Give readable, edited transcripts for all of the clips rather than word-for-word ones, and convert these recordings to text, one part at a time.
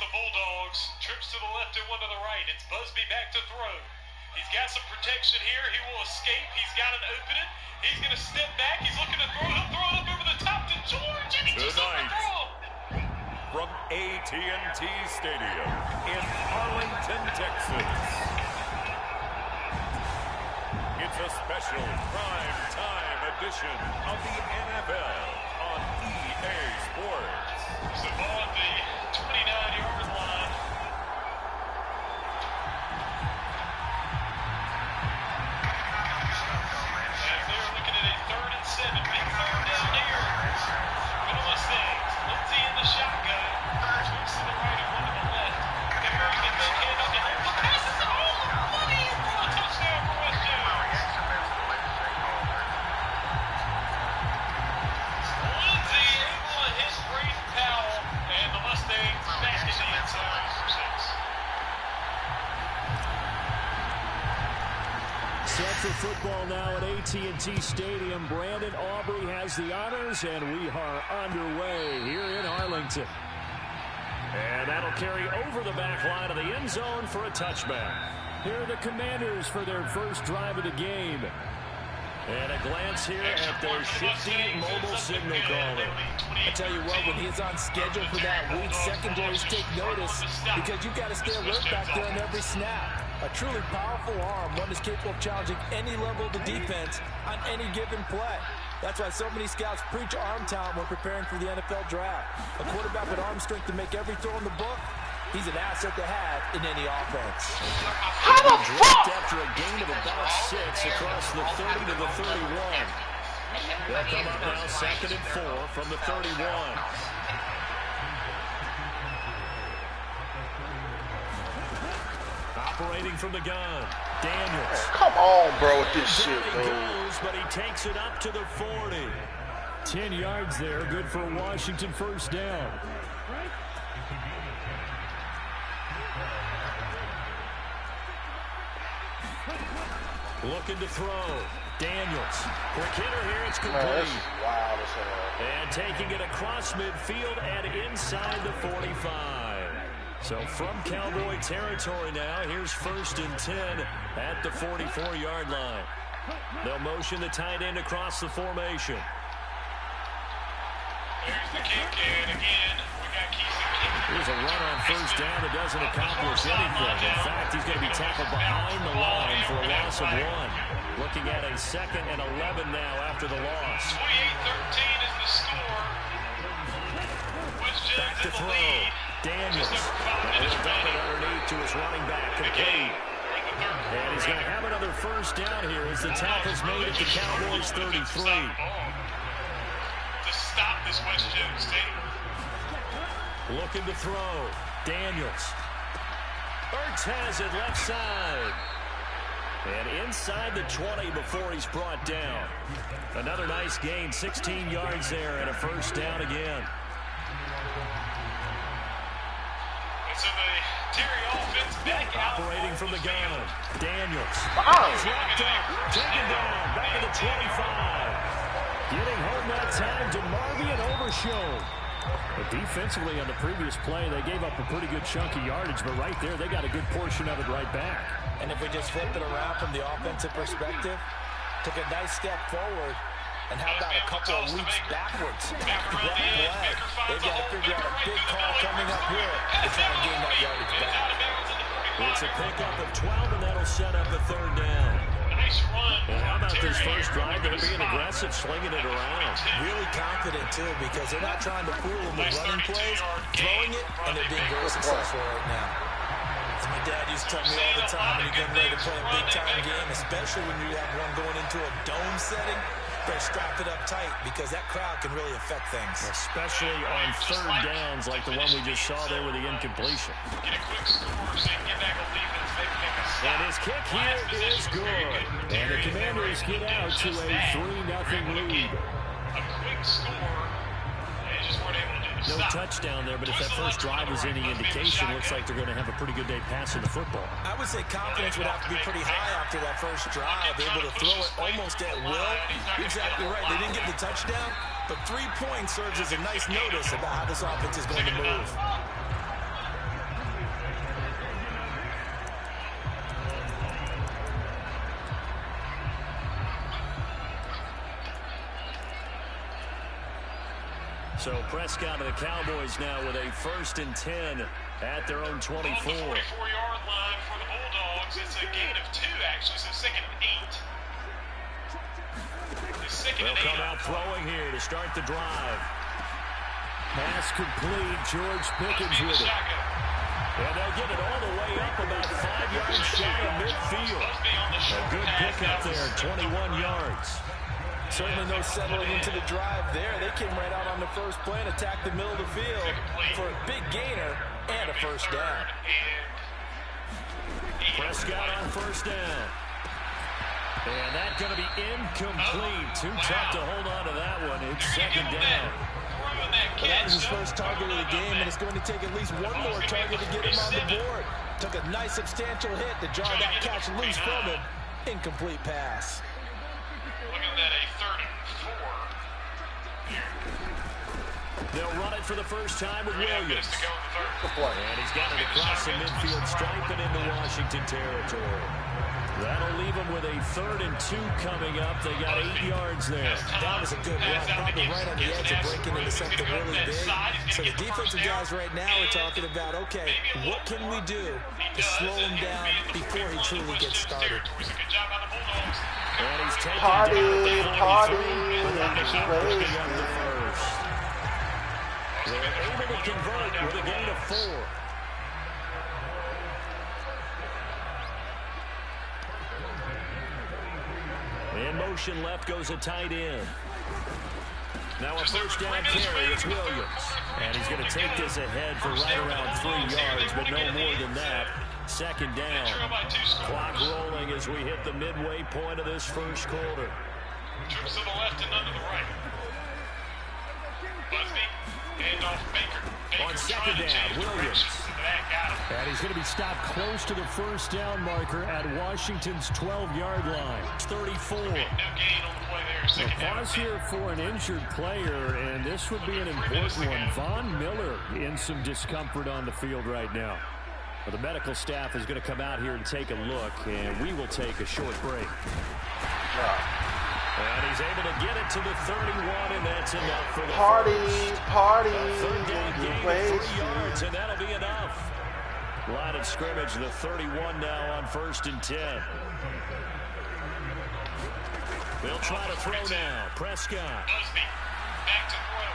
the Bulldogs. Trips to the left and one to the right. It's Busby back to throw. He's got some protection here. He will escape. He's got an opening. He's going to step back. He's looking to throw. He'll throw it up over the top to George, and he just overthrow. From AT&T Stadium in Arlington, Texas. It's a special prime time edition of the NFL on EA Sports. So on the 29-yard line. As they're looking at a 3rd and 7. Big third down here. For the Mustangs. Lindsey in the shotgun. Twins to the right and one to the left. They're going to get that hand up. And the pass is all the money for a touchdown for West Jones. Lindsey able to hit Braden Powell. And the Mustangs back in the end zone for 6. Set for football now at AT&T Stadium. Brandon Aubrey has the honors, and we are underway here in Arlington. And that'll carry over the back line of the end zone for a touchback. Here are the Commanders for their first drive of the game. And a glance here at their shifty mobile signal caller. I tell you what, when he's on schedule for that weak, secondaries take notice because you've got to stay alert back there on every snap. A truly powerful arm, one is capable of challenging any level of the defense on any given play. That's why so many scouts preach arm talent when preparing for the NFL draft. A quarterback with arm strength to make every throw in the book, he's an asset to have in any offense. How the fuck? After a gain of about 6 across the 30 to the 31. They'll come up now 2nd and 4 from the 31. Operating from the gun, Daniels. Come on, bro, with this shit, He goes, but he takes it up to the 40. 10 yards there, good for a Washington first down. Looking to throw. Daniels. Quick hitter here. It's complete. Wild as hell. And taking it across midfield and inside the 45. So from Cowboy territory now, here's 1st and 10 at the 44-yard line. They'll motion the tight end across the formation. There's the kick, and again, we got Keith. Here's a run on first down that doesn't accomplish anything. In fact, he's going to be tackled behind the line for a loss of 1. Looking at a 2nd and 11 now after the loss. 28-13 is the score. Back to throw. Daniels. He'll dump it underneath to his running back. Complete. And he's going to have another first down here as the tackle's made at the Cowboys 33. To stop this West Jones team. Looking to throw. Daniels. Ertz has it left side. And inside the 20 before he's brought down. Another nice gain, 16 yards there and a first down again. So the Terry offense back operating from the gun. Daniels. Oh. He's wrapped up. Taken down. Back to the 25. Getting home that time to Marvy and Overshown. But defensively on the previous play, they gave up a pretty good chunk of yardage, but right there, they got a good portion of it right back. And if we just flip it around from the offensive perspective, took a nice step forward, and how about a couple of leaps backwards after that play? They've got to figure out a big call coming up here to try to gain that yardage back. It's a pickup of 12, and that'll set up a 3rd down. Nice run. And how about this first drive? They're being aggressive, slinging it around. Really confident, too, because they're not trying to fool them with running plays, throwing it, and they're being very successful right now. As my dad used to tell me all the time when you're getting ready to play a big-time game, especially when you have one going into a dome setting, better strap it up tight because that crowd can really affect things. Especially on 3rd downs like the one we just saw there with the incompletion. Get a quick score so you can get back on defense. Maybe make a stop. And his kick here is good. And the Commanders get out to a 3-0 lead. A quick score. They just weren't able to do No stop. touchdown there, but if that first drive is any indication, looks like they're going to have a pretty good day passing the football. I would say confidence would have to be pretty high after that first drive, able to throw it almost at will. You're exactly right. They didn't get the touchdown, but 3 points serves as a nice notice about how this offense is going to move. So Prescott of the Cowboys now with a 1st and 10 at their own 24. On the 44-yard line for the Bulldogs. It's a gain of 2, actually, so 2nd and 8. They'll come out throwing here to start the drive. Pass complete. George Pickens with it. And they'll get it all the way up about 5 yards shy of midfield. A good pickup there, 21 yards. Certainly no settling into the drive there. They came right out on the first play and attacked the middle of the field for a big gainer and a first down. Prescott on 1st down. And that's going to be incomplete. Too tough to hold on to that one. It's 2nd down. Well, that was his first target of the game, and it's going to take at least one more target to get him on the board. Took a nice substantial hit to jar that catch loose from him. Incomplete pass. Looking at a 3rd and 4. They'll run it for the first time with Williams. And he's got it across the midfield stripe and into Washington territory. That'll leave them with a 3rd and 2 coming up. They got 8 yards there. That was a good run, probably right on the edge of breaking into something really big. So the defensive guys right now are talking about, okay, what can we do to slow him down before he truly gets started? And he's taken Party, down party, without a it's kick, crazy. picking up the first. They're able to convert with a gain of 4. In motion left goes a tight end. Now a 1st down carry. It's Williams. And he's going to take this ahead for right around 3 yards, but no more than that. 2nd down. Clock rolling as we hit the midway point of this first quarter. Trips to the left and none to the right. Busby, handoff Baker. On 2nd down, Williams. And he's going to be stopped close to the 1st down marker at Washington's 12-yard line. 34. No gain on the play there. 2nd down. Pause here for an injured player, and this would be an important one. Von Miller in some discomfort on the field right now. Well, the medical staff is going to come out here and take a look, and we will take a short break. And he's able to get it to the 31, and that's enough for the Party, first. party, A 3rd down gain of 3 wasted. yards, and that'll be enough. Line of scrimmage, the 31 now on 1st and 10. They'll try to throw now. Prescott. Busby, back to throw.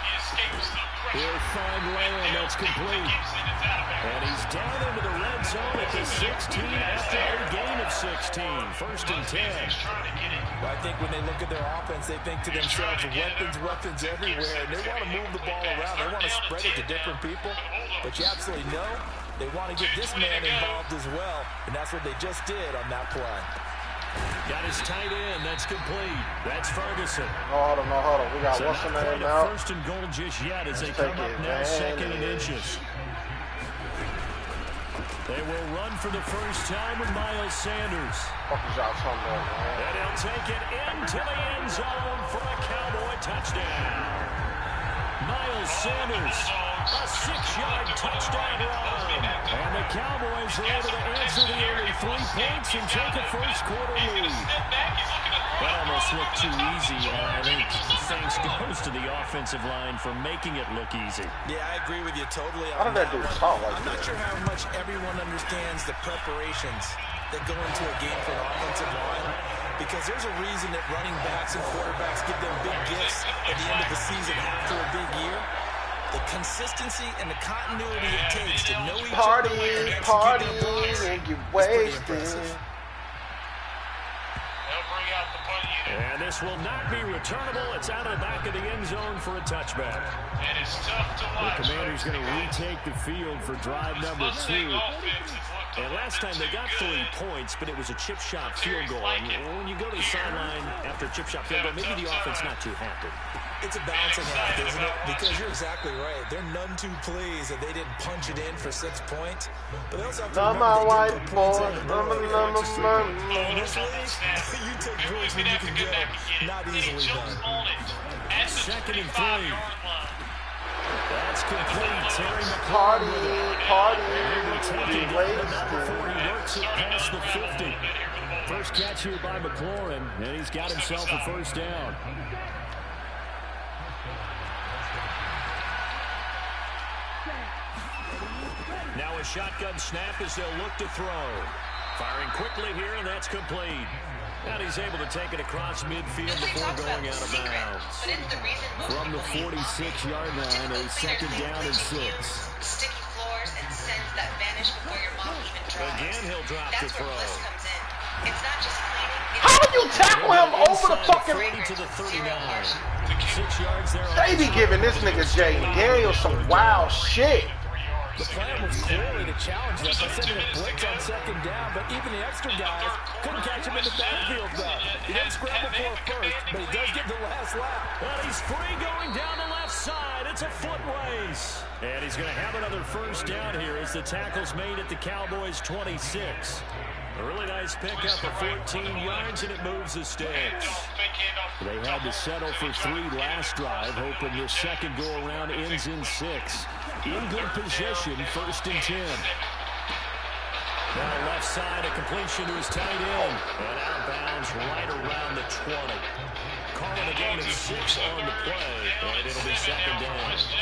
He escapes the pressure. He'll find Lamb. That's complete. Gibson is out of bounds. And he's down into the red zone at the 16 after a gain of 16. 1st and 10. He's trying to get it. Well, I think when they look at their offense, they think to themselves, weapons everywhere, and they want to move the ball around. They want to spread it to different people, but you absolutely know they want to get this man involved as well, and that's what they just did on that play. Got his tight end. That's complete. That's Ferguson. Hold on. We got So what's the not name quite a now? 1st and goal just yet as they Let's come take up now 2nd and advantage. inches. They will run for the first time with Miles Sanders. Fuck is y'all talking about, man? And he'll take it into the end zone for a Cowboy touchdown. Miles Sanders, a 6-yard touchdown run. And the Cowboys are able to answer the early 3 points and take a first quarter lead. That almost looked too easy, and I think thanks goes to the offensive line for making it look easy. Yeah, I agree with you totally How on did that that dude one. talk like I'm not that? sure how much everyone understands the preparations that go into a game for an offensive line, because there's a reason that running backs and quarterbacks give them big gifts at the end of the season after a big year. The consistency and the continuity it takes to know each other and execute their plays and you is pretty wasted. impressive. They'll bring out the punt unit. And this will not be returnable. It's out of the back of the end zone for a touchback. And it's tough to watch. The Commanders going to retake the field for drive number 2. And last time they got 3 points, but it was a chip shot field goal. And when you go to the sideline after a chip shot field goal, maybe the offense not too happy. It's a balancing act, isn't it? Because you're exactly right. They're none too pleased that they didn't punch it in for 6 points. But they also have to Not remember my they white didn't put points boy. on the board. In this Oh, league, you take points when you can get them. Not easily done. At the 2nd and 3. 25-yard line. That's complete. Terry McLaurin Party, with it. party, They will take it you down enough before wasted. he works it past the 50. First catch here by McLaurin, and he's got himself a first down. Now a shotgun snap as they'll look to throw. Firing quickly here, and that's complete. And he's able to take it across midfield before going out of bounds. From the 46-yard line, a second down and 6. Sticky floors and sends that vanish before your mom even drives. Again, he'll drop the throw. That's where Bliss comes in. It's not just cleaning. How do you tackle him over the fucking... 40 to the 39. 6 yards there. They be giving this nigga Jaden Daniels some wild shit. The plan was clearly to challenge them by sending a blitz on second down, but even the extra guys couldn't catch him in the backfield, though. He didn't scramble for a first, but he does get the last lap. Well, he's free going down the left side. It's a foot race. And he's going to have another first down here as the tackle's made at the Cowboys' 26. A really nice pickup of 14 yards, and it moves the sticks. They had to settle for 3 last drive, hoping this second go-around ends in 6. In good position, 1st and 10. Now left side, a completion to his tight end. And out of bounds right around the 20. Calling a gain of 6 on the play, and it'll be second down.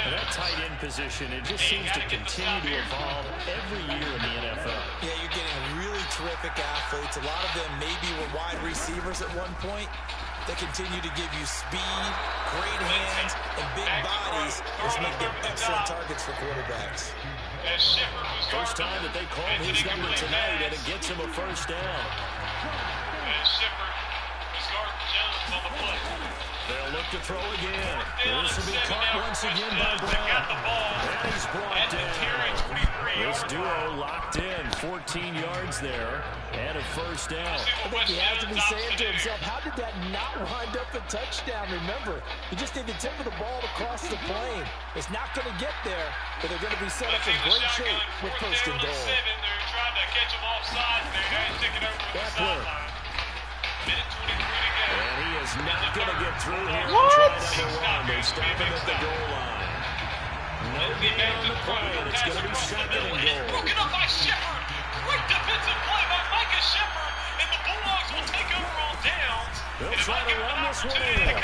And that tight end position, it just seems to continue to evolve every year in the NFL. Yeah, you're getting really terrific athletes. A lot of them maybe were wide receivers at one point. They continue to give you speed, great hands, and big bodies, which make them excellent targets for quarterbacks. First time that they called his number tonight, and it gets him a first down. They'll look to throw again. This will be caught once again by Brown. And he's brought down. This duo locked in. 14 yards there. And a first down. I think he has to be saying to himself, how did that not wind up a touchdown? Remember, you just need to temper the ball across the plane. It's not going to get there, but they're going to be set up in great shape with first and goal. They're trying to catch him offside. They're taking over the sideline. And he is not going to get through here and try another run. They stop him at the goal line. No gain on the play, and it's going to be second and goal. Broken up by Shepard. Great defensive play by Micah Shepard, and the Bulldogs will take over on downs. They'll try to run this one in.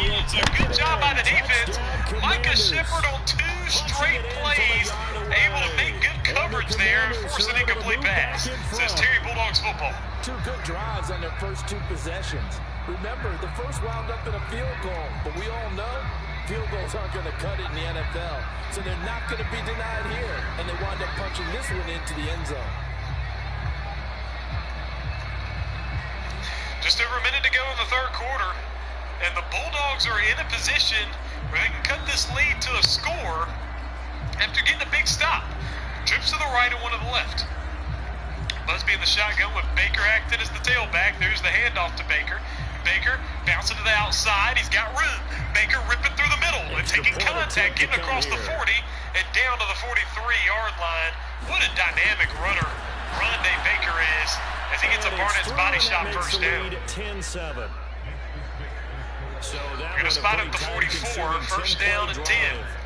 It's a good job by the defense. Micah Shepard on 2 straight plays, able to make good coverage there and force an incomplete pass. Says Terry Bulldogs football. 2 good drives on their first 2 possessions. Remember, the first wound up in a field goal, but we all know field goals aren't going to cut it in the NFL, so they're not going to be denied here, and they wind up punching this one into the end zone. Just over a minute to go in the third quarter, and the Bulldogs are in a position where they can cut this lead to a score after getting a big stop. Trips to the right and one to the left. Busby in the shotgun with Baker acting as the tailback. There's the handoff to Baker. Baker bouncing to the outside. He's got room. Baker ripping through the middle and taking contact, getting across the 40 and down to the 43-yard line. What a dynamic runner Rondé Baker is as he gets a Barnett's body shot first down. 10-7. So that We're going to spot him at the 44, first down and 10.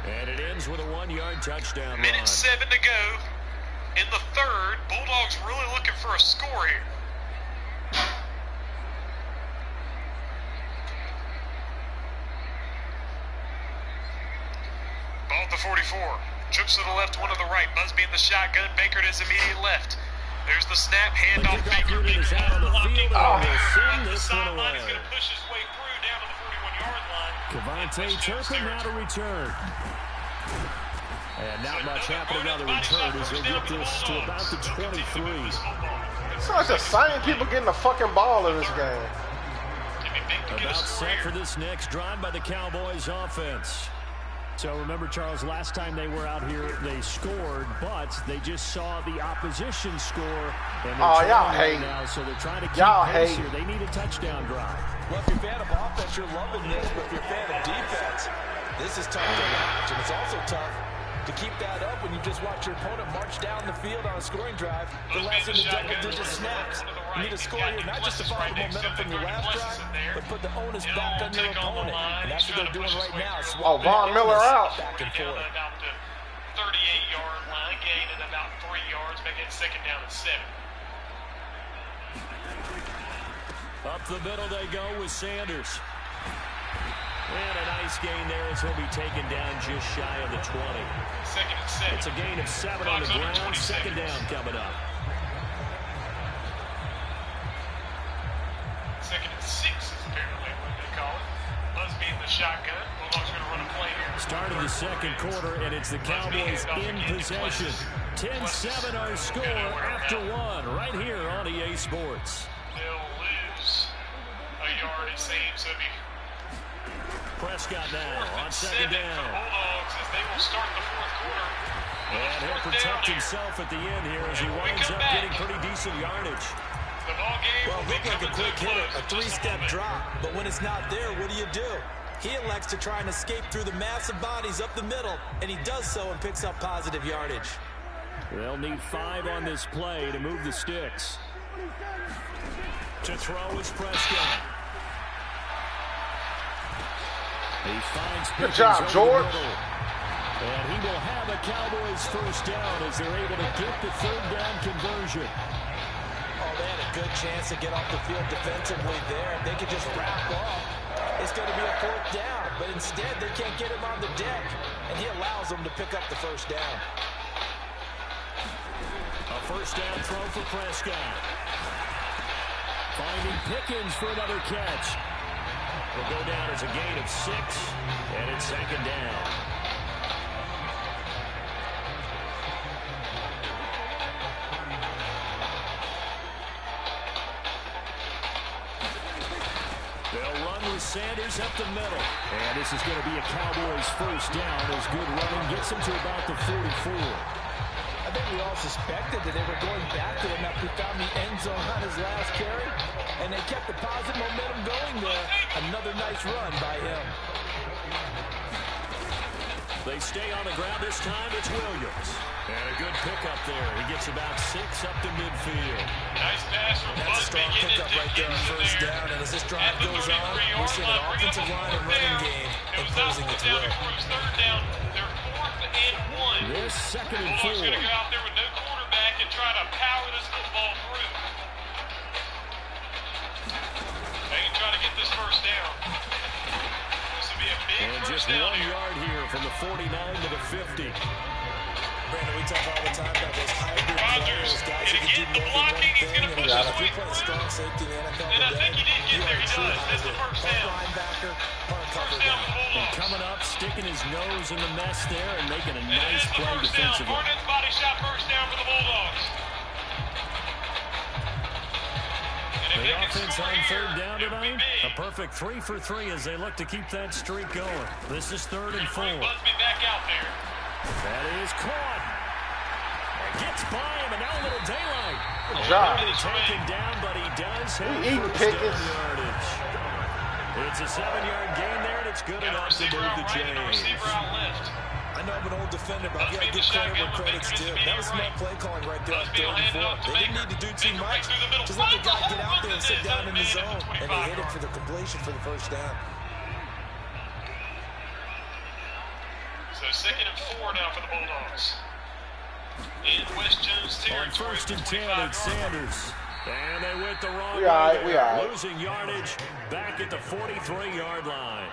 And it ends with a 1-yard touchdown run. Minute 7 to go in the third. Bulldogs really looking for a score here. Ball at the 44. Trips to the left, one to the right. Busby in the shotgun. Baker to his immediate left. There's the snap. Handoff. Baker. Is out on the field, and they'll send this one Sideline away. is going to push his way through down to the 41-yard line. Cavante Turpin now to return. And not much happening on the return as they'll get this to about the 23. So it's the same people getting the fucking ball in this game. About set for this next drive by the Cowboys offense. So remember, Charles, last time they were out here, they scored, but they just saw the opposition score. And y'all hate. Now, so they're trying to keep Y'all pace hate. here. They need a touchdown drive. Well, if you're a fan of offense, you're loving this, but if you're a fan of defense, this is tough to watch, and it's also tough to keep that up when you just watch your opponent march down the field on a scoring drive the last into double-digit snaps. You need to score here, not just to follow the momentum from your last drive, but put the onus back on your opponent. And that's what they're doing right now. Oh, Von Miller out. Back and forth. About the 38-yard line, gain at about 3 yards, making it second down and 7. Up the middle they go with Sanders. And a nice gain there as he'll be taken down just shy of the 20. Second and 7. It's a gain of 7 on the ground. Second down coming up. Second and 6 is apparently what they call it. Busby in the shotgun. Bulldogs going to run a play here. Start of the second quarter, and it's the Cowboys in possession. 10-7 our score after 1 right here on EA Sports. They'll lose a yard, it seems. So Prescott now on second down. Bulldogs as they will start the fourth quarter. And he'll protect himself at the end here as he winds up getting pretty decent yardage. The ball game well, look like a quick hitter, a 3-step drop. But when it's not there, what do? He elects to try and escape through the massive bodies up the middle, and he does so and picks up positive yardage. They'll need 5 on this play to move the sticks. To throw is Prescott. He finds Good job, George. And he will have a Cowboys first down as they're able to get the third down conversion. Oh, they had a good chance to get off the field defensively there. If they could just wrap up, it's going to be a fourth down. But instead, they can't get him on the deck, and he allows them to pick up the first down. A first down throw for Prescott. Finding Pickens for another catch. Will go down as a gain of 6, and it's second down. They'll run with Sanders up the middle. And this is going to be a Cowboys first down as good running gets them to about the 44. I think we all suspected that they were going back to him after he found the end zone on his last carry. And they kept the positive momentum going there. Another nice run by him. They stay on the ground this time. It's Williams. And a good pickup there. He gets about 6 up to midfield. Nice pass from That's a strong pickup right there on first down. And as this drive goes on, we're seeing an offensive line and running game imposing its will. Third down. They're 4th and 1. This second and 4. Bulldogs going to go out there with no quarterback and try to power this football through. They can try to get this first down. This will be a big and first just down 1 here. yard here from the 49 to the 50. Brandon, we talk all the time about those hybrid Rodgers, players, guys and who can again, do the more than blocking, one he's thing. going to push his If way you play through. strong safety in the NFL And I today, think he did get you there. are He a true does. That's the hybrid. first Punt down. linebacker, punt First cover down guy. for the And Bulldogs. coming up, sticking his nose in the mess there and making a And nice it is the play first down. defensively. Vernon's body shot first down for the Bulldogs. The offense on third down tonight, a perfect 3 for 3 as they look to keep that streak going. This is 3rd and 4. Busby back out there. That is caught. And gets by him, and now a little daylight. Good job. He's taken down, but he does have He eating first down Pickens. yardage. It's a 7-yard gain there, and it's good Got a enough to receiver move out the right and a chains. receiver out left. I know I'm an old defender, but I've got to Busby in give the credit shotgun where with credit's Baker to due. the That was smart right. play calling right there on Busby will 3rd and hand it 4. off to They didn't Baker. need to do too Baker much. right through the middle. Just let the guy get out Runs there and into sit his down own in the man at the zone. And 25 they hit it yard. for the completion for the first down. So 2nd and 4 now for the Bulldogs. In West Jones territory. On 1st and 10, 25 it's yard. Sanders. And they went the wrong We way all right, there, we all right. losing yardage back at the 43-yard line.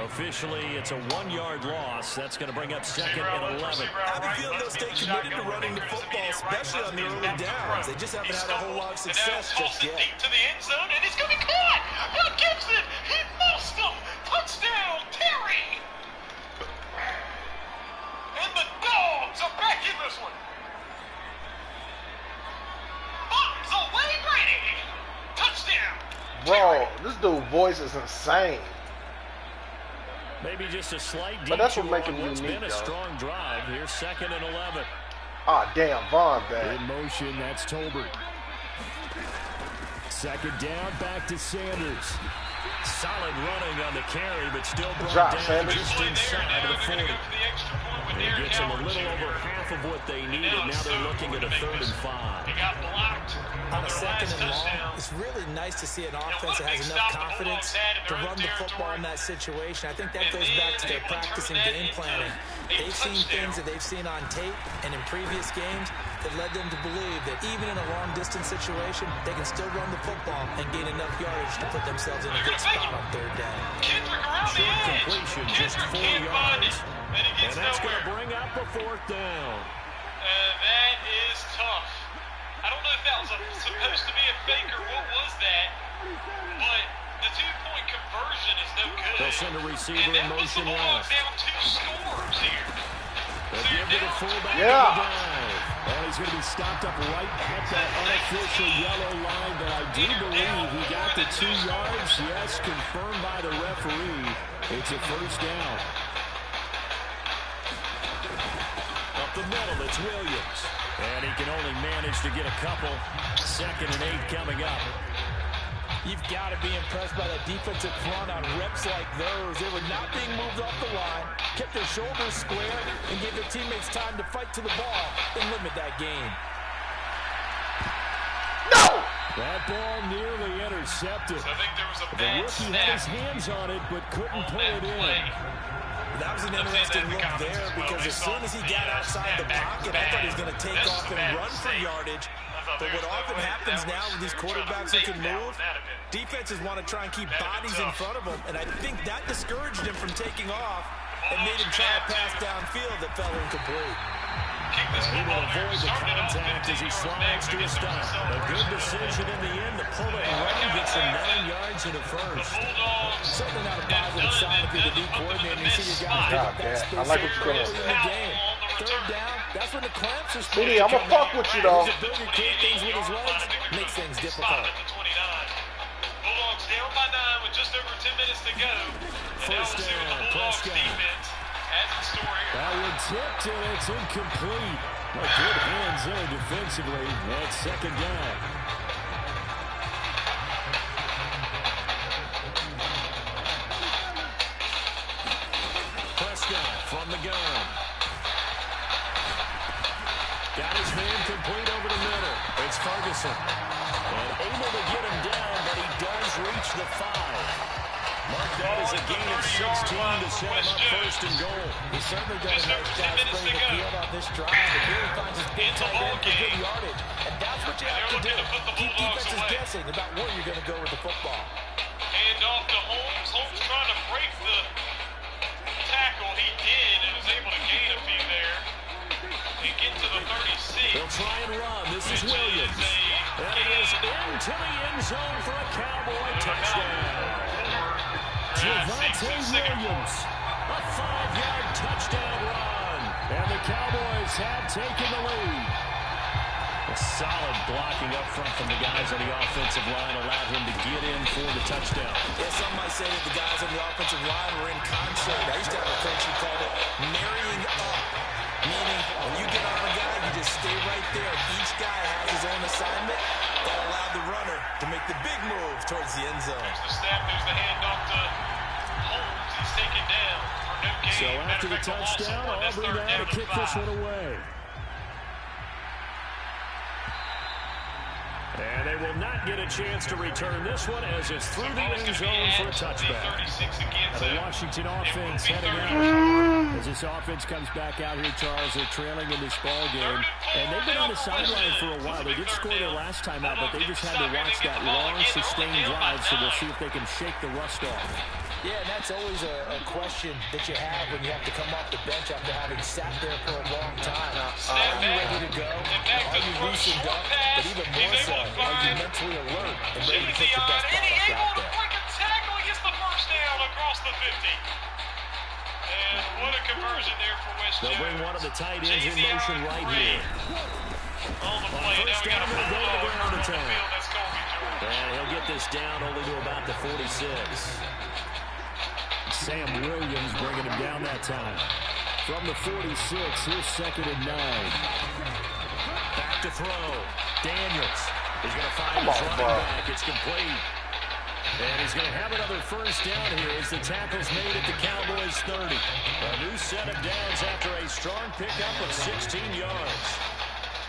Officially, it's a 1-yard loss. That's going to bring up 2nd and 11. I have a feeling they'll stay committed to running the football, especially on the early downs. They just haven't had a whole lot of success just yet. Deep to the end zone, and he's going to be caught. Bill Gibson, he lost him. Touchdown, Terry. And the Dogs are back in this one. Bombs away, Brady. Touchdown. Bro, this dude's voice is insane. Maybe just a slight But that's what detour make him on what's unique, been a though. strong drive. Here's 2nd and 11. Ah, damn, Vaughn back. In motion, that's Tolbert. 2nd down, back to Sanders. Solid running on the carry, but still brought job, down Sanders. just Play there, inside now of the they're going 40. to go for the extra point with It Derek gets them a Howard little Jr. over half of what they needed. now Now they're looking at a 3rd and 5. He got blocked On on a their second last and long, touchdown. it's really nice to see an what offense a that big has stop enough the confidence Bulldogs had in to their run own the football territory. in that situation. I think that And goes back to then their able to practice turn and that game into planning. a They've seen touchdown. things that they've seen on tape and in previous games it led them to believe that even in a long-distance situation, they can still run the football and gain enough yardage to put themselves in a good spot on third down. Short completion, just 4 yards. And that's going to bring up a 4th down. That is tough. I don't know if that was supposed to be a fake or what was that, but the 2-point conversion is no good. They'll send a receiver in motion left. Down 2 scores here. They'll give to the fullback. Yeah. And he's going to be stopped up right at that unofficial yellow line, but I do believe he got the 2 yards. Yes, confirmed by the referee. It's a 1st down. Up the middle, it's Williams. And he can only manage to get a couple. 2nd and 8 coming up. You've got to be impressed by that defensive front on reps like those. They were not being moved off the line, kept their shoulders square, and gave their teammates time to fight to the ball and limit that gain. No! That ball nearly intercepted. So I think there was a The bad rookie snap had his hands on it, but couldn't pull it in. That was an interesting look there because as soon as he got outside the pocket, I thought he was going to take off and run for yardage. But what often happens now with these quarterbacks who can move, defenses want to try and keep bodies in front of them, and I think that discouraged him from taking off and made him try a pass downfield that fell incomplete. Able to avoid the contact as he slides to a stop. A good decision in the end to pull it and run, gets him 9 yards in the 1st. Certainly not a positive sign if you're the D coordinator and you see your guys God, get that man. I like what you're early doing. in the game. 3rd down, that's when the clamps are supposed Speedy, to I'ma come fuck out. with you, though. His ability to create things with his legs makes things difficult. Bulldogs down by 9 with just over 10 minutes to go. And now 1st we'll see what down, the Bulldogs Prescott. defense has in store here. That one tipped, and it's incomplete. Well, good hands there defensively. That's 2nd down. Prescott from the gun. Got his man complete over the middle. It's Ferguson. And able to get him down, but he does reach the 5. Mark that as a gain of 16 to set him up 1st and goal. He certainly does a nice job spreading the field on this drive. But here he finds his big tight end for good yardage. And that's what you have to do. Keep defenses guessing about where you're going to go with the football. Hand off to Holmes. Holmes trying to break the tackle. He did and was able to gain a few there. And get to the 36. They'll try and run. This is Williams. And it is into the end zone for a Cowboy touchdown. Javonte Williams, a 5-yard touchdown run. And the Cowboys have taken the lead. A solid blocking up front from the guys on the offensive line allowed him to get in for the touchdown. Yeah, some might say that the guys on the offensive line were in concert. I used to have a coach who called it marrying up. Meaning, when you get on a guy, you just stay right there. Each guy has his own assignment that allowed the runner to make the big move towards the end zone. There's the snap, there's the handoff to Holmes. He's taken down for no gain. So after the touchdown, Aubrey now to kick this one away. And they will not get a chance to return this one as it's through the end zone for a touchback. The Washington offense heading out. As this offense comes back out here, Charles, they're trailing in this ball game. And they've been on the sideline for a while. They did score their last time out, but they just had to watch that long, sustained drive, so we'll see if they can shake the rust off. Yeah, and that's always a question that you have when you have to come off the bench after having sat there for a long time. Are you ready to go? Are you loosened up? But even more so, are you mentally alert and ready to put your best product out there? Break a tackle, he gets the 1st down across the 50. And what a conversion there for West They'll bring one of the tight ends in motion right here. On the play, now we got a Bulldog on the field. That's Colby George. And he'll get this down only to about the 46. Sam Williams bringing him down that time. From the 46, here's 2nd and 9. Back to throw. Daniels is going to find his running back. It's complete. And he's going to have another 1st down here as the tackle's made at the Cowboys 30. A new set of downs after a strong pickup of 16 yards.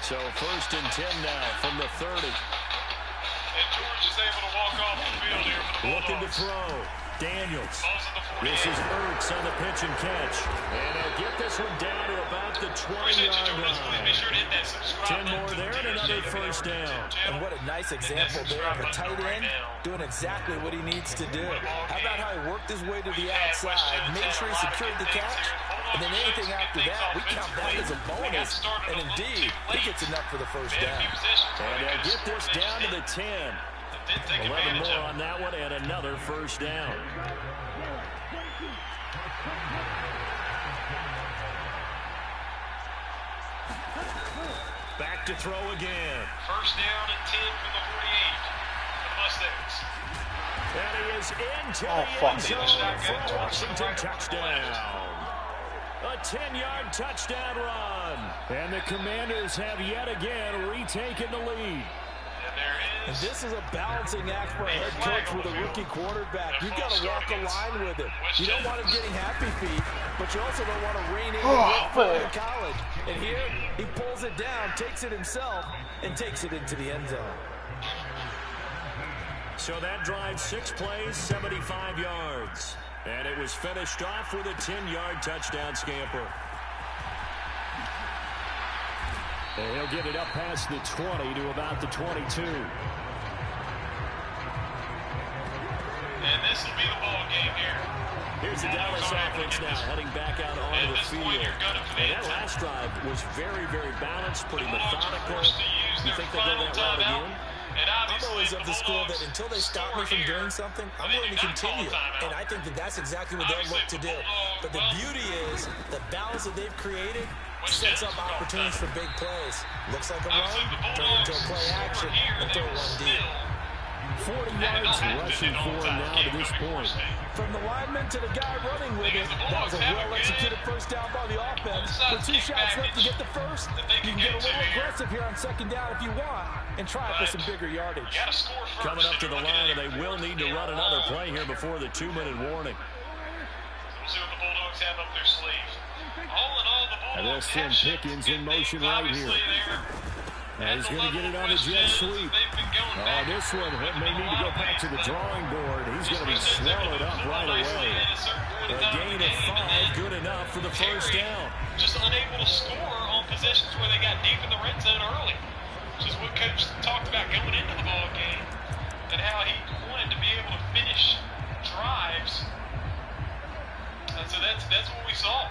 So 1st and 10 now from the 30. And George is able to walk off the field here for the Bulldogs. Looking to throw. Daniels. Balls in the This is Ertz on the pitch and catch. And they'll get this one down to about the 20-yard line. 10 more there and another first down. And what a nice example there of a tight end doing exactly what he needs to do. How about how he worked his way to the outside, made sure he secured the catch, and then anything after that, we count that as a bonus. And indeed, he gets enough for the first down. And they'll get this down to the 10. 11 more on that one and another first down. Back to throw again. First down and 10 from the 48 for the Mustangs. And he is into the end zone for Washington. Touchdown. A 10-yard touchdown run. And the Commanders have yet again retaken the lead. And this is a balancing act for a head coach with a rookie quarterback. You've got to walk a line with it. You don't want him getting happy feet, but you also don't want to rein in college. And here, he pulls it down, takes it himself, and takes it into the end zone. So that drive, 6 plays, 75 yards. And it was finished off with a 10-yard touchdown scamper. And he'll get it up past the 20 to about the 22. And this will be the ball game here. Here's the Dallas offense now heading back out onto the field. And that last drive was very, very balanced, pretty methodical. You think they'll go that route again? I'm always of the school that until they stop me from doing something, I'm willing to continue. And I think that that's exactly what they'll look to do. But the beauty is the balance that they've created sets up opportunities for big plays. Looks like a run, turn into a play action, and throw one deep. 40 yards rushing for him now to this point. From the lineman to the guy running with it, that was a well-executed first down by the offense. With 2 shots left to get the first, you can get a little aggressive here on second down if you want and try it for some bigger yardage. Coming up to the line, and they will need to run another play here before the 2-minute warning. We'll see what the Bulldogs have up their sleeves. All in all, the And they'll Bulldogs send Pickens in motion right here. And he's going to get it on the jet sweep. Oh, this one may need to go back to the drawing board. He's going to be swallowed up right away. A gain of 5, good enough for the first down. Just unable to score on possessions where they got deep in the red zone early, which is what Coach talked about going into the ball game and how he wanted to be able to finish drives. And so that's what we saw.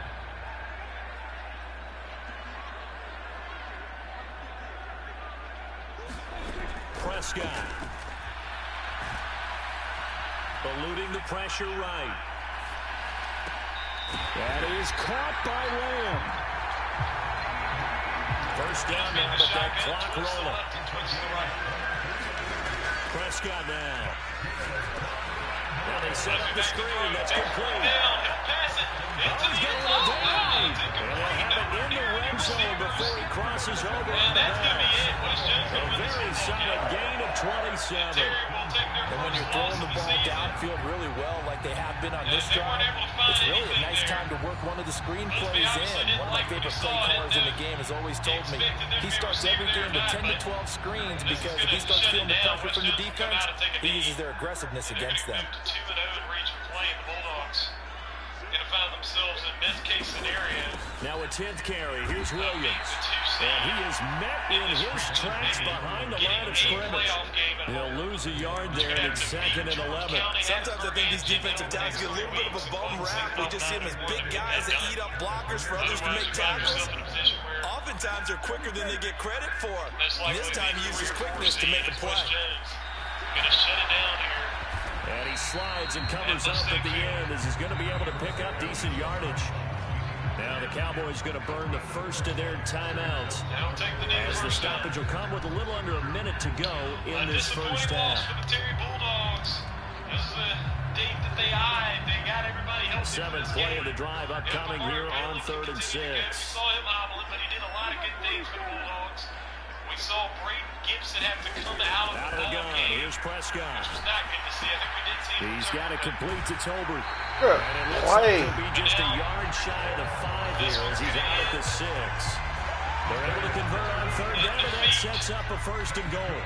Prescott. Eluding the pressure right. That is caught by Lamb. First down now, but that clock rolling. Prescott now. Now they set up the screen. That's complete. He's got a little down. And they'll have it in the red zone before he crosses over on the pass. A very solid gain of 27. And when you're throwing the ball downfield really well like they have been on this drive, it's really a nice time to work one of the screen plays in. One of my favorite play callers in the game has always told me he starts every game with 10 to 12 screens because if he starts feeling the pressure from the defense, he uses their aggressiveness against them. Now a 10th carry. Here's Williams. And he is met in his tracks behind the line of scrimmage. He'll lose a yard there, and it's 2nd and 11. Sometimes I think these defensive tackles get a little bit of a bum rap. We just see them as big guys that eat up blockers for others to make tackles. Oftentimes they're quicker than they get credit for. And this time he uses quickness to make a play. Gonna shut it down here. And he slides and covers up at the end as he's going to be able to pick up decent yardage. Now the Cowboys going to burn the first of their timeouts as the stoppage will come with a little under a minute to go in this first half. For the Terry Bulldogs. This is a date that they eyed. They got everybody healthy. 7th play of the drive upcoming here on 3rd and 6. We saw him hobbling, but he did a lot of good things for the Bulldogs. We saw Braden Gibson have to come out of the gun. game. Here's Prescott. Which was not good to see. I think we did see him. He's got it complete to Tober. Good and it looks play. like he'll be just a yard shy of the 5 here as he's out at the 6. They're able to convert on 3rd down, and that sets up a 1st and goal.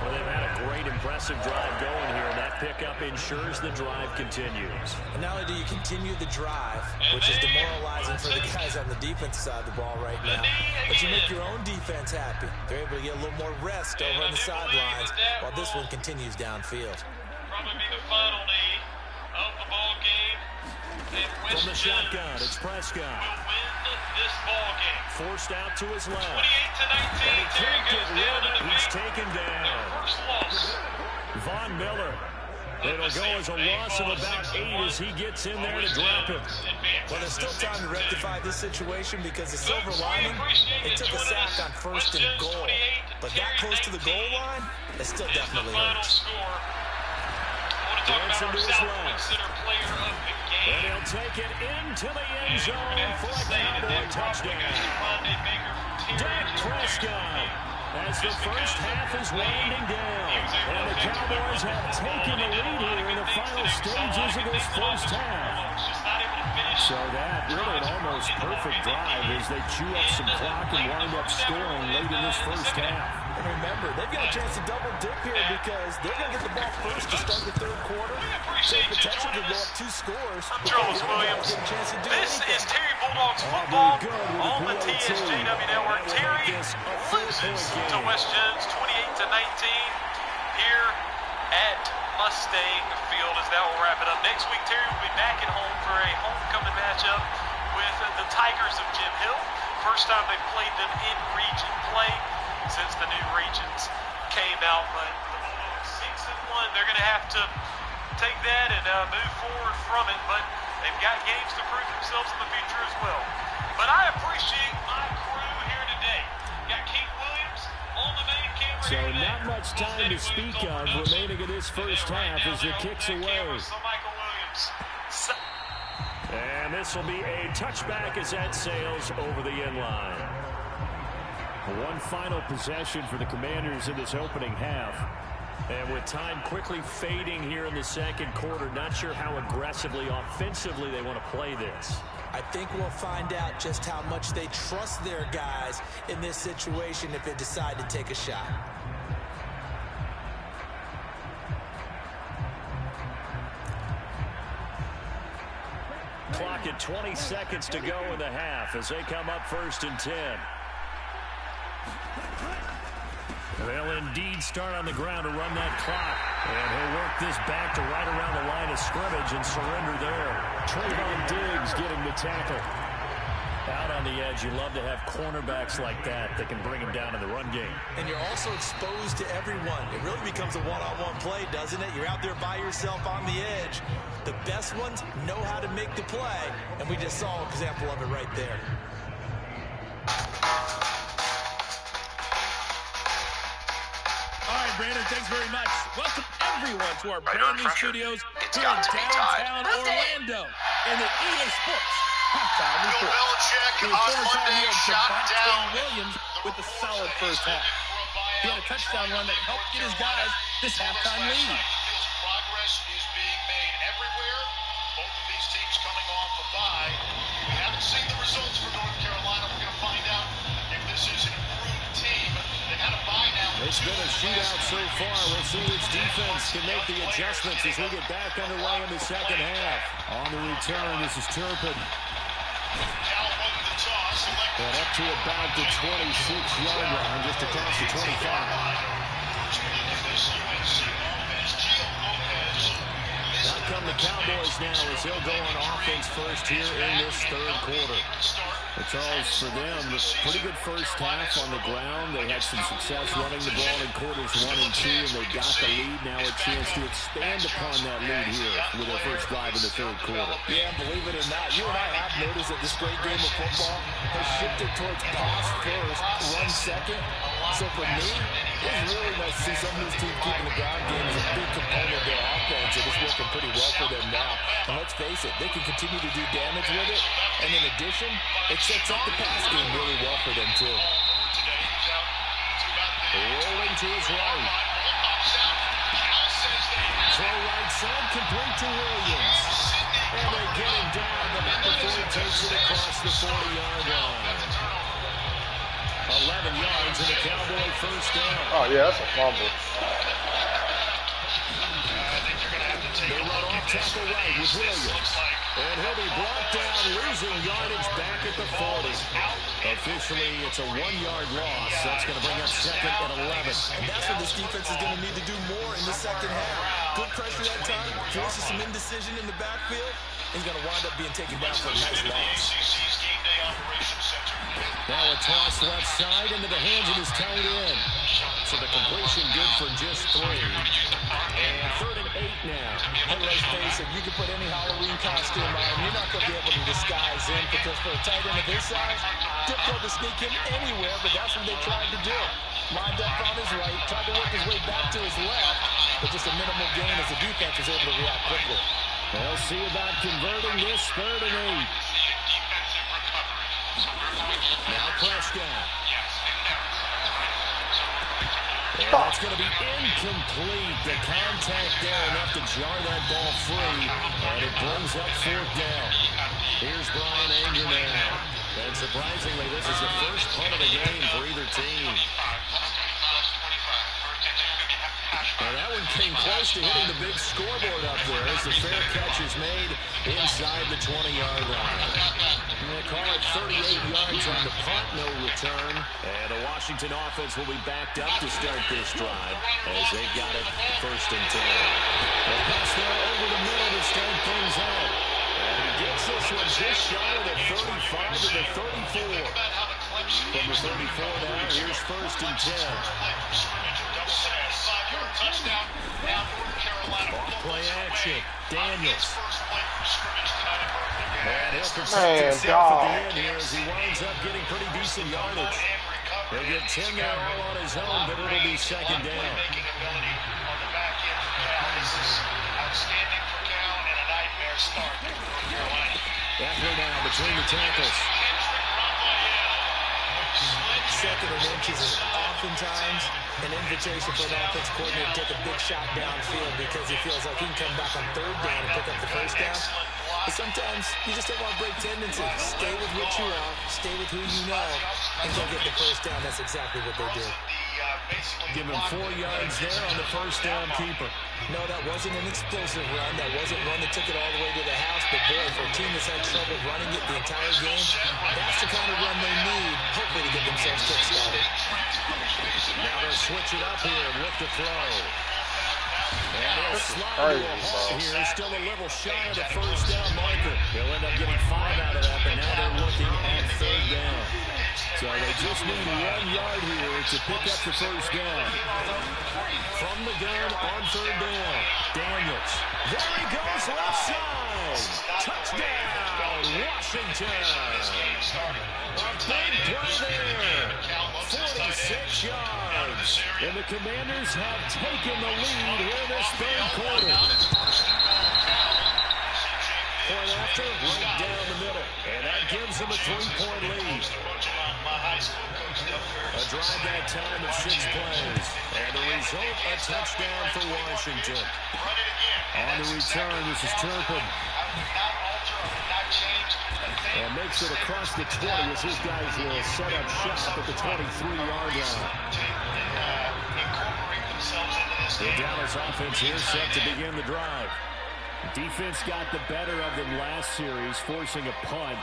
Well, they've had a great, impressive drive going here, and that pickup ensures the drive continues. And not only do you continue the drive, which is demoralizing for the guys on the defensive side of the ball right now, but you make your own defense happy. They're able to get a little more rest over on the sidelines while this one continues downfield. Probably be the final knee of the ball game. From the shotgun, it's Prescott. Will win this ball game. Forced out to his left. 28-19. And he Terry can't get goes rid down of to it. the He's beat. taken down. Their first loss. Von Miller. It'll go as a loss of about 8 as he gets in there to drop him. Well, there's still time to rectify this situation because the silver lining, they took a sack on 1st and goal. But that close to the goal line, it still definitely hurts. Dancing to his left. And he'll take it into the end zone for a Cowboy touchdown. Dak Prescott as the first half is winding down. And the Cowboys have taken the lead here in the final stages of this first half. So that really an almost perfect drive as they chew up some clock and wind up scoring late in this first half. And remember, they've got a chance to double dip here because they're going to get the ball first to start the 3rd quarter. So potential to go up 2 scores. I'm Charles Williams. This is Terry Bulldogs football on the TSJW Network. Terry loses to West Jones 28-19 here at Mustang Field as that will wrap it up. Next week, Terry will be back at home for a homecoming matchup with the Tigers of Jim Hill. First time they've played them in region play since the new regions came out. But the Bulldogs 6-1, they're going to have to take that and move forward from it. But they've got games to prove themselves in the future as well. But I appreciate my crew here today. Got Keith Williams on the main camera So here today. not much time to speak of remaining in this first half as the kicks away. And this will be a touchback as that sails over the end line. One final possession for the Commanders in this opening half. And with time quickly fading here in the 2nd quarter, not sure how aggressively, offensively they want to play this. I think we'll find out just how much they trust their guys in this situation if they decide to take a shot. Clock at 20 seconds to go in the half as they come up 1st and 10. They'll indeed start on the ground to run that clock. And he'll work this back to right around the line of scrimmage and surrender there. Trayvon Diggs getting the tackle. Out on the edge, you love to have cornerbacks like that that can bring him down in the run game. And you're also exposed to everyone. It really becomes a one-on-one play, doesn't it? You're out there by yourself on the edge. The best ones know how to make the play, and we just saw an example of it right there. All right, Brandon, thanks very much. Welcome, everyone, to our brand new studios here in downtown Orlando in the EA Sports Halftime Report. The former Tigers Javonte Williams with a solid first half. He had a touchdown run that helped get his guys this halftime lead. Progress is being made everywhere. Both of these teams coming off a bye. We haven't seen the results for North Carolina. We're going to find out if this is an improved team. They had a bye now. It's been a shootout so far. We'll see which defense can make the adjustments as we get back underway in the 2nd half. On the return, this is Turpin. And up to about the 26-yard line, just across the 25. Out come the Cowboys now as they'll go on offense first here in this 3rd quarter. But Charles, for them, a pretty good first half on the ground. They had some success running the ball in quarters 1 and 2, and they got the lead. Now a chance to expand upon that lead here with their first drive in the 3rd quarter. Yeah, believe it or not, you and I have noticed that this great game of football has shifted towards pass first, run second. So for me, it's really nice to see some of these teams keeping the ground game as a big component of their offense. It is working pretty well for them now. And let's face it, they can continue to do damage with it. And in addition, it sets up the pass game really well for them too. Rolling to his right. Throw right side, complete to Williams. And they get him down, but not before he takes it across the 40-yard line. 11 yards and a Cowboy first down. Oh, yeah, that's a fumble. They run off tackle right with Williams. And he'll be brought down, losing yardage back at the 40. Officially, it's a 1-yard loss. That's going to bring up second and 11. And that's what this defense is going to need to do more in the second half. Good pressure that time, forces some indecision in the backfield. He's going to wind up being taken down for a nice loss. Now a toss left side into the hands of his tight end. So the completion good for just 3. And 3rd and 8 now. Hey, let's face it, you can put any Halloween costume on, you're not going to be able to disguise him, because for a tight end of his size, difficult to sneak him anywhere, but that's what they tried to do. Lined up on his right, tried to work his way back to his left, but just a minimal gain as the defense was able to react quickly. They'll see about converting this 3rd and 8. Now Prescott. And that's going to be incomplete. The contact there enough to jar that ball free. And it brings up 4th down. Here's Brian Anger now. And surprisingly, this is the first punt of the game for either team. And that one came close to hitting the big scoreboard up there as the fair catch is made inside the 20-yard line. They call it 38 yards on the punt, no return. And the Washington offense will be backed up to start this drive as they've got it 1st and 10. The pass there over the middle to start things out. And he gets this one just shy of the 35 to the 34. From the 34 now, here's 1st and 10. Play action. Daniels. And he'll protect himself at the end here as he winds up getting pretty decent yardage. He'll get 10 there all on his own, but it'll be 2nd down. Eckler now between the tackles. 2nd and inches is oftentimes an invitation for an offense coordinator to take a big shot downfield because he feels like he can come back on 3rd down and pick up the 1st down. But sometimes you just don't want to break tendency. Stay with what you are, stay with who you know, and go get the 1st down. That's exactly what they did. Give him 4 yards there on the 1st down keeper. No, that wasn't an explosive run. That wasn't one that took it all the way to the house. But, boy, for a team that's had trouble running it the entire game, that's the kind of run they need, hopefully, to get themselves kick-started. Now they'll switch it up here and look to throw. And he'll slide to a halt here. Still a little shy of the 1st down marker. He'll end up getting 5 out of that, but now they're looking at 3rd down. So they just need 1 yard here to pick up the 1st down. From the gun on 3rd down. Daniels. There he goes left side. Touchdown, Washington. A big play there. 46 yards. And the Commanders have taken the lead here in this 3rd quarter. Point after, right down the middle. And that gives them a 3-point lead. A drive that time of 6 plays. And the result, a touchdown for Washington. On the return, this is Turpin. And makes it across the 20 as his guys will set up shop at the 23-yard line. The Dallas offense here set to begin the drive. Defense got the better of them last series, forcing a punt.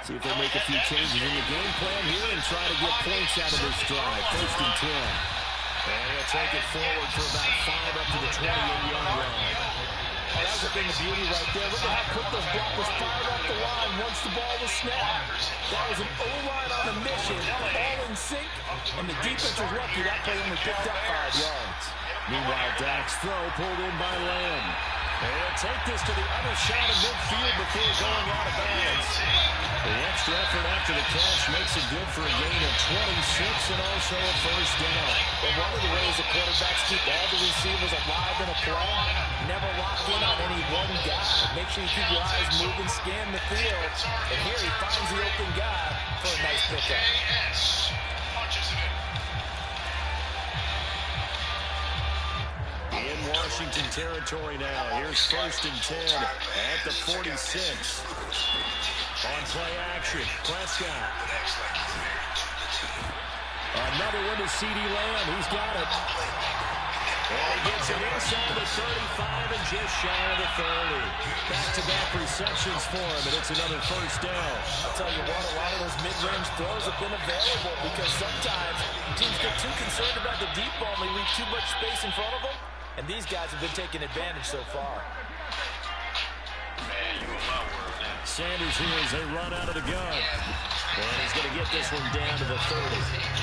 See if they make a few changes in the game plan here and try to get points out of this drive. 1st and 10. And he'll take it forward for about 5 up to the 28-yard line. Oh, that was a thing of beauty right there. Look at how quick those blockers fired off the line once the ball was snapped. That was an O-line on a mission, all in sync, and the defense was lucky that play only picked up 5 yards. Meanwhile, Dak's throw pulled in by Lamb. And he'll take this to the other side of midfield before going out of bounds. The extra effort after the catch makes it good for a gain of 26 and also a 1st down. But one of the ways the quarterbacks keep all the receivers alive in a play, never lock in on any one guy. Make sure you keep your eyes moving, scan the field. And here he finds the open guy for a nice pickup. In Washington territory now. Here's 1st and 10 at the 46. On play action, Prescott. Another one to C.D. Lamb. He's got it. And he gets it inside the 35 and just shy of the 30. Back-to-back receptions for him, and it's another first down. I'll tell you what, a lot of those mid-range throws have been available because sometimes teams get too concerned about the deep ball and they leave too much space in front of them, and these guys have been taking advantage so far. Sanders here as they run out of the gun. And he's going to get this one down to the 30.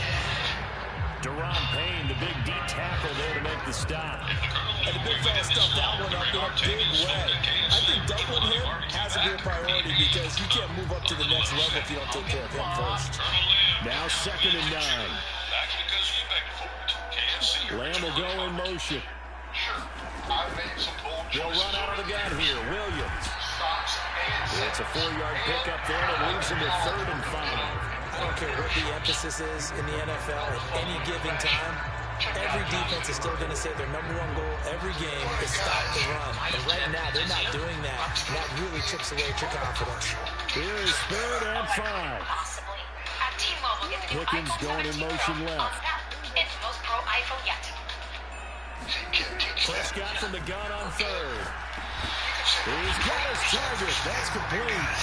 Deron Payne, the big deep tackle there to make the stop. And the big fella stuffed that one up in a big way. I think doubling him has to be a priority because you can't move up to the next level if you don't take care of him first. Now 2nd and 9. Lamb will go in motion. They'll run out of the gun here. Williams. It's a 4-yard pickup there that leaves him with 3rd and 5. I don't care what the emphasis is in the NFL at any given time. Every defense is still going to say their #1 goal every game is stop the run. And right now, they're not doing that. And that really chips away at your confidence. Here is 3rd and 5. Pickens going in motion left. It's the most pro iPhone yet. Prescott from the gun on 3rd. He's got his target. That's complete.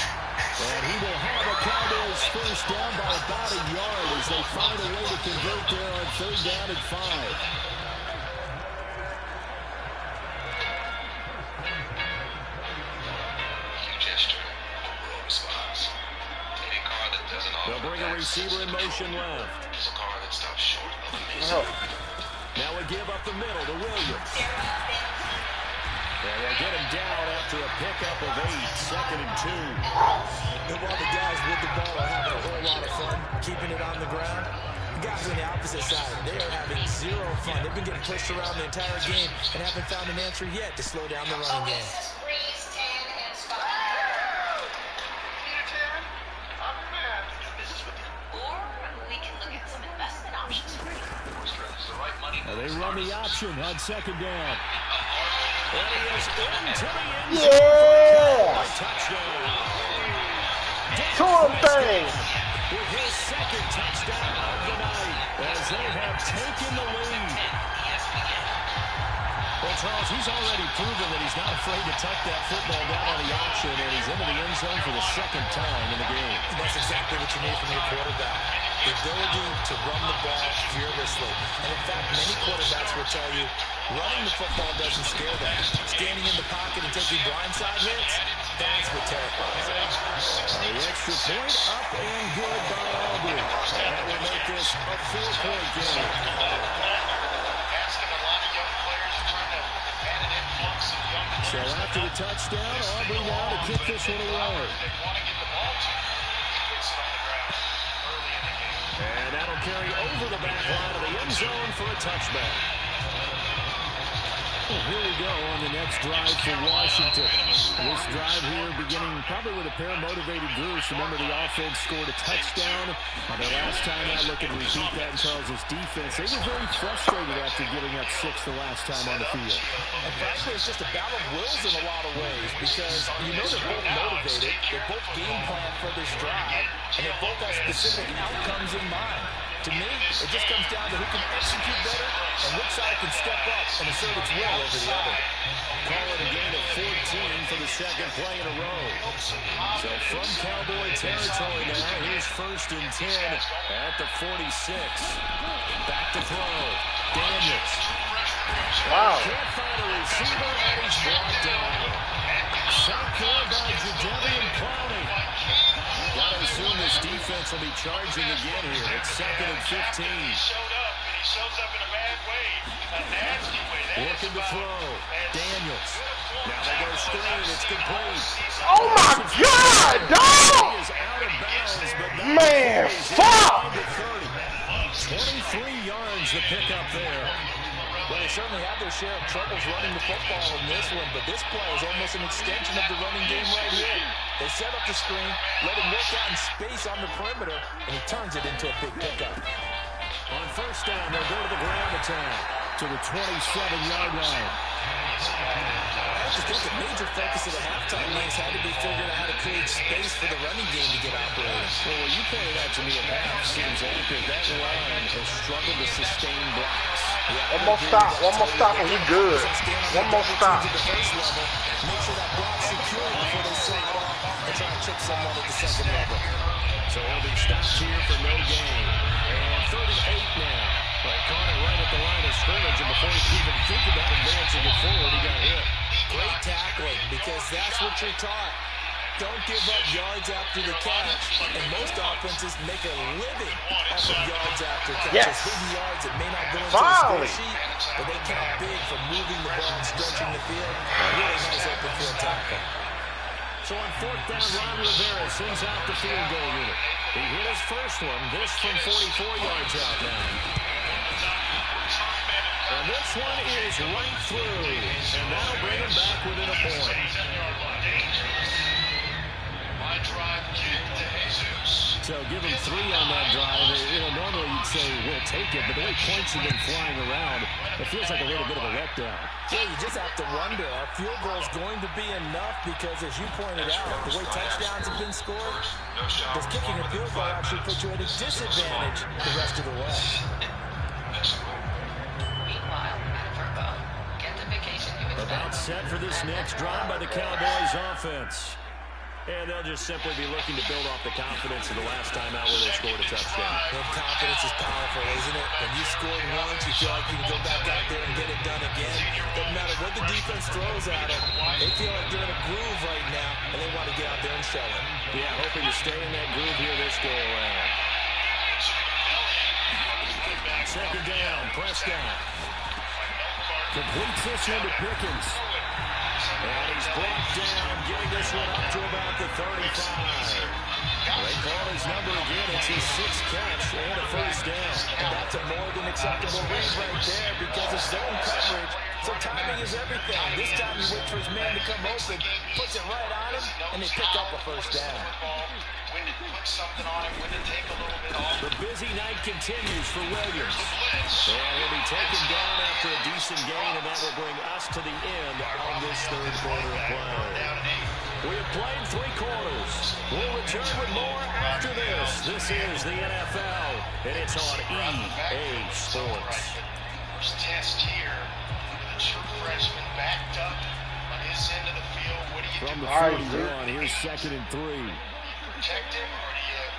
And he will have a Cowboys first down by about a yard as they find a way to convert there on 3rd down and 5. They'll bring a receiver in motion left. Now we give up the middle to Williams. And they'll get him down after a pickup of 8, 2nd and 2. And while the guys with the ball are having a whole lot of fun keeping it on the ground, the guys on the opposite side, they are having zero fun. They've been getting pushed around the entire game and haven't found an answer yet to slow down the running game. They run the option on 2nd down. And he is into the end zone. Yeah! Touchdown. Two of them things. With his 2nd touchdown of the night as they have taken the lead. Well, Charles, he's already proven that he's not afraid to tuck that football down on the option, and he's into the end zone for the 2nd time in the game. And that's exactly what you need from your quarterback. The ability to run the ball fearlessly. And in fact, many quarterbacks will tell you running the football doesn't scare them. Standing in the pocket and taking blindside hits, that's what terrifies them. The extra point up and good by Aubrey. And that will make this a 4-point game. So after the touchdown, Aubrey now to kick this one away. And that'll carry over the back line of the end zone for a touchback. Well, here we go on the next drive for Washington. This drive here beginning probably with a pair of motivated groups. Remember, the offense scored a touchdown. And the last time I look and repeat that in Charles' defense, they were very frustrated after giving up 6 the last time on the field. And frankly, it's just a battle of wills in a lot of ways because you know they're both motivated, they're both game plan for this drive, and they both have specific outcomes in mind. To me, it just comes down to who can execute better and which side can step up and assert its will over the other. Call it a gain of 14 for the 2nd play in a row. So from Cowboy territory now, here's 1st and 10 at the 46. Back to throw. Daniels. Wow. Can't find a receiver, and he's brought down. Sacked there by Jadeveon Clowney. Gotta assume this defense will be charging again here. It's 2nd and 15. He shows up in a bad way, a nasty way. Looking to throw. Daniels. Now they go straight. It's complete. Oh my God, dog! He is out of bounds, but Man, fuck! 23 yards to pick up there. Well, they certainly have their share of troubles running the football in this one, but this play is almost an extension of the running game right here. They set up the screen, let him work out in space on the perimeter, and he turns it into a big pickup. On 1st down, they'll go to the ground attack. to the 27-yard line. I just think the major focus of the halftime games had to be figuring out how to create space for the running game to get operating. Well, when you pointed out to me at half, seems accurate. That line has struggled to sustain blocks. One more stop, and we good. One more stop. Make sure that block's secure before they slide off and try to chip someone at the second level. So he'll be stopped here for no gain. And 3rd and 8 now. But caught it right at the line of scrimmage, and before he could even think about advancing it forward, he got hit. Great tackling, because that's what you're taught. Don't give up yards after the catch. And most offenses make a living off of yards after catches. Yes. Hidden yards that may not go into a score sheet, but they count big for moving the ball and stretching the field. Really nice open field tackle. So on 4th down, Ron Rivera sends out the field goal unit. He hit his first one. This from 44 yards out now. And this one is right through. And that'll bring him back within a point. My drive kick to Jesus. So give him 3 on that drive. You know, normally you'd say, we'll take it, but the way points have been flying around, it feels like a little bit of a letdown. Yeah, you just have to wonder, are field goals going to be enough? Because as you pointed out, the way touchdowns have been scored, does kicking a field goal actually put you at a disadvantage the rest of the way? About set for this next drive by the Cowboys offense. And they'll just simply be looking to build off the confidence of the last time out where they scored a touchdown. And confidence is powerful, isn't it? When you scored once, you feel like you can go back out there and get it done again. Doesn't matter what the defense throws at them. They feel like they're in a groove right now, and they want to get out there and show it. Yeah, hoping to stay in that groove here this go around. 2nd down, Prescott. Completes this one to Pickens. And he's brought down, getting this one up to about the 35. They call his number again. It's his 6th catch and a first down. And that's a more than acceptable read right there because of zone coverage. So timing is everything. This time he waits for his man to come open, puts it right on him, and they pick up a first down. When to put something on it, when to take a little bit off. The busy night continues for Williams. And he'll be taken down after a decent gain, and that will bring us to the end of this 3rd quarter of play. We have played 3 quarters. We'll return with more after this. This is the NFL, and it's on EA Sports. First test here with a true freshman backed up on his end of the field. What do you From do? the 41, here's 2nd and 3. Protect him, or do you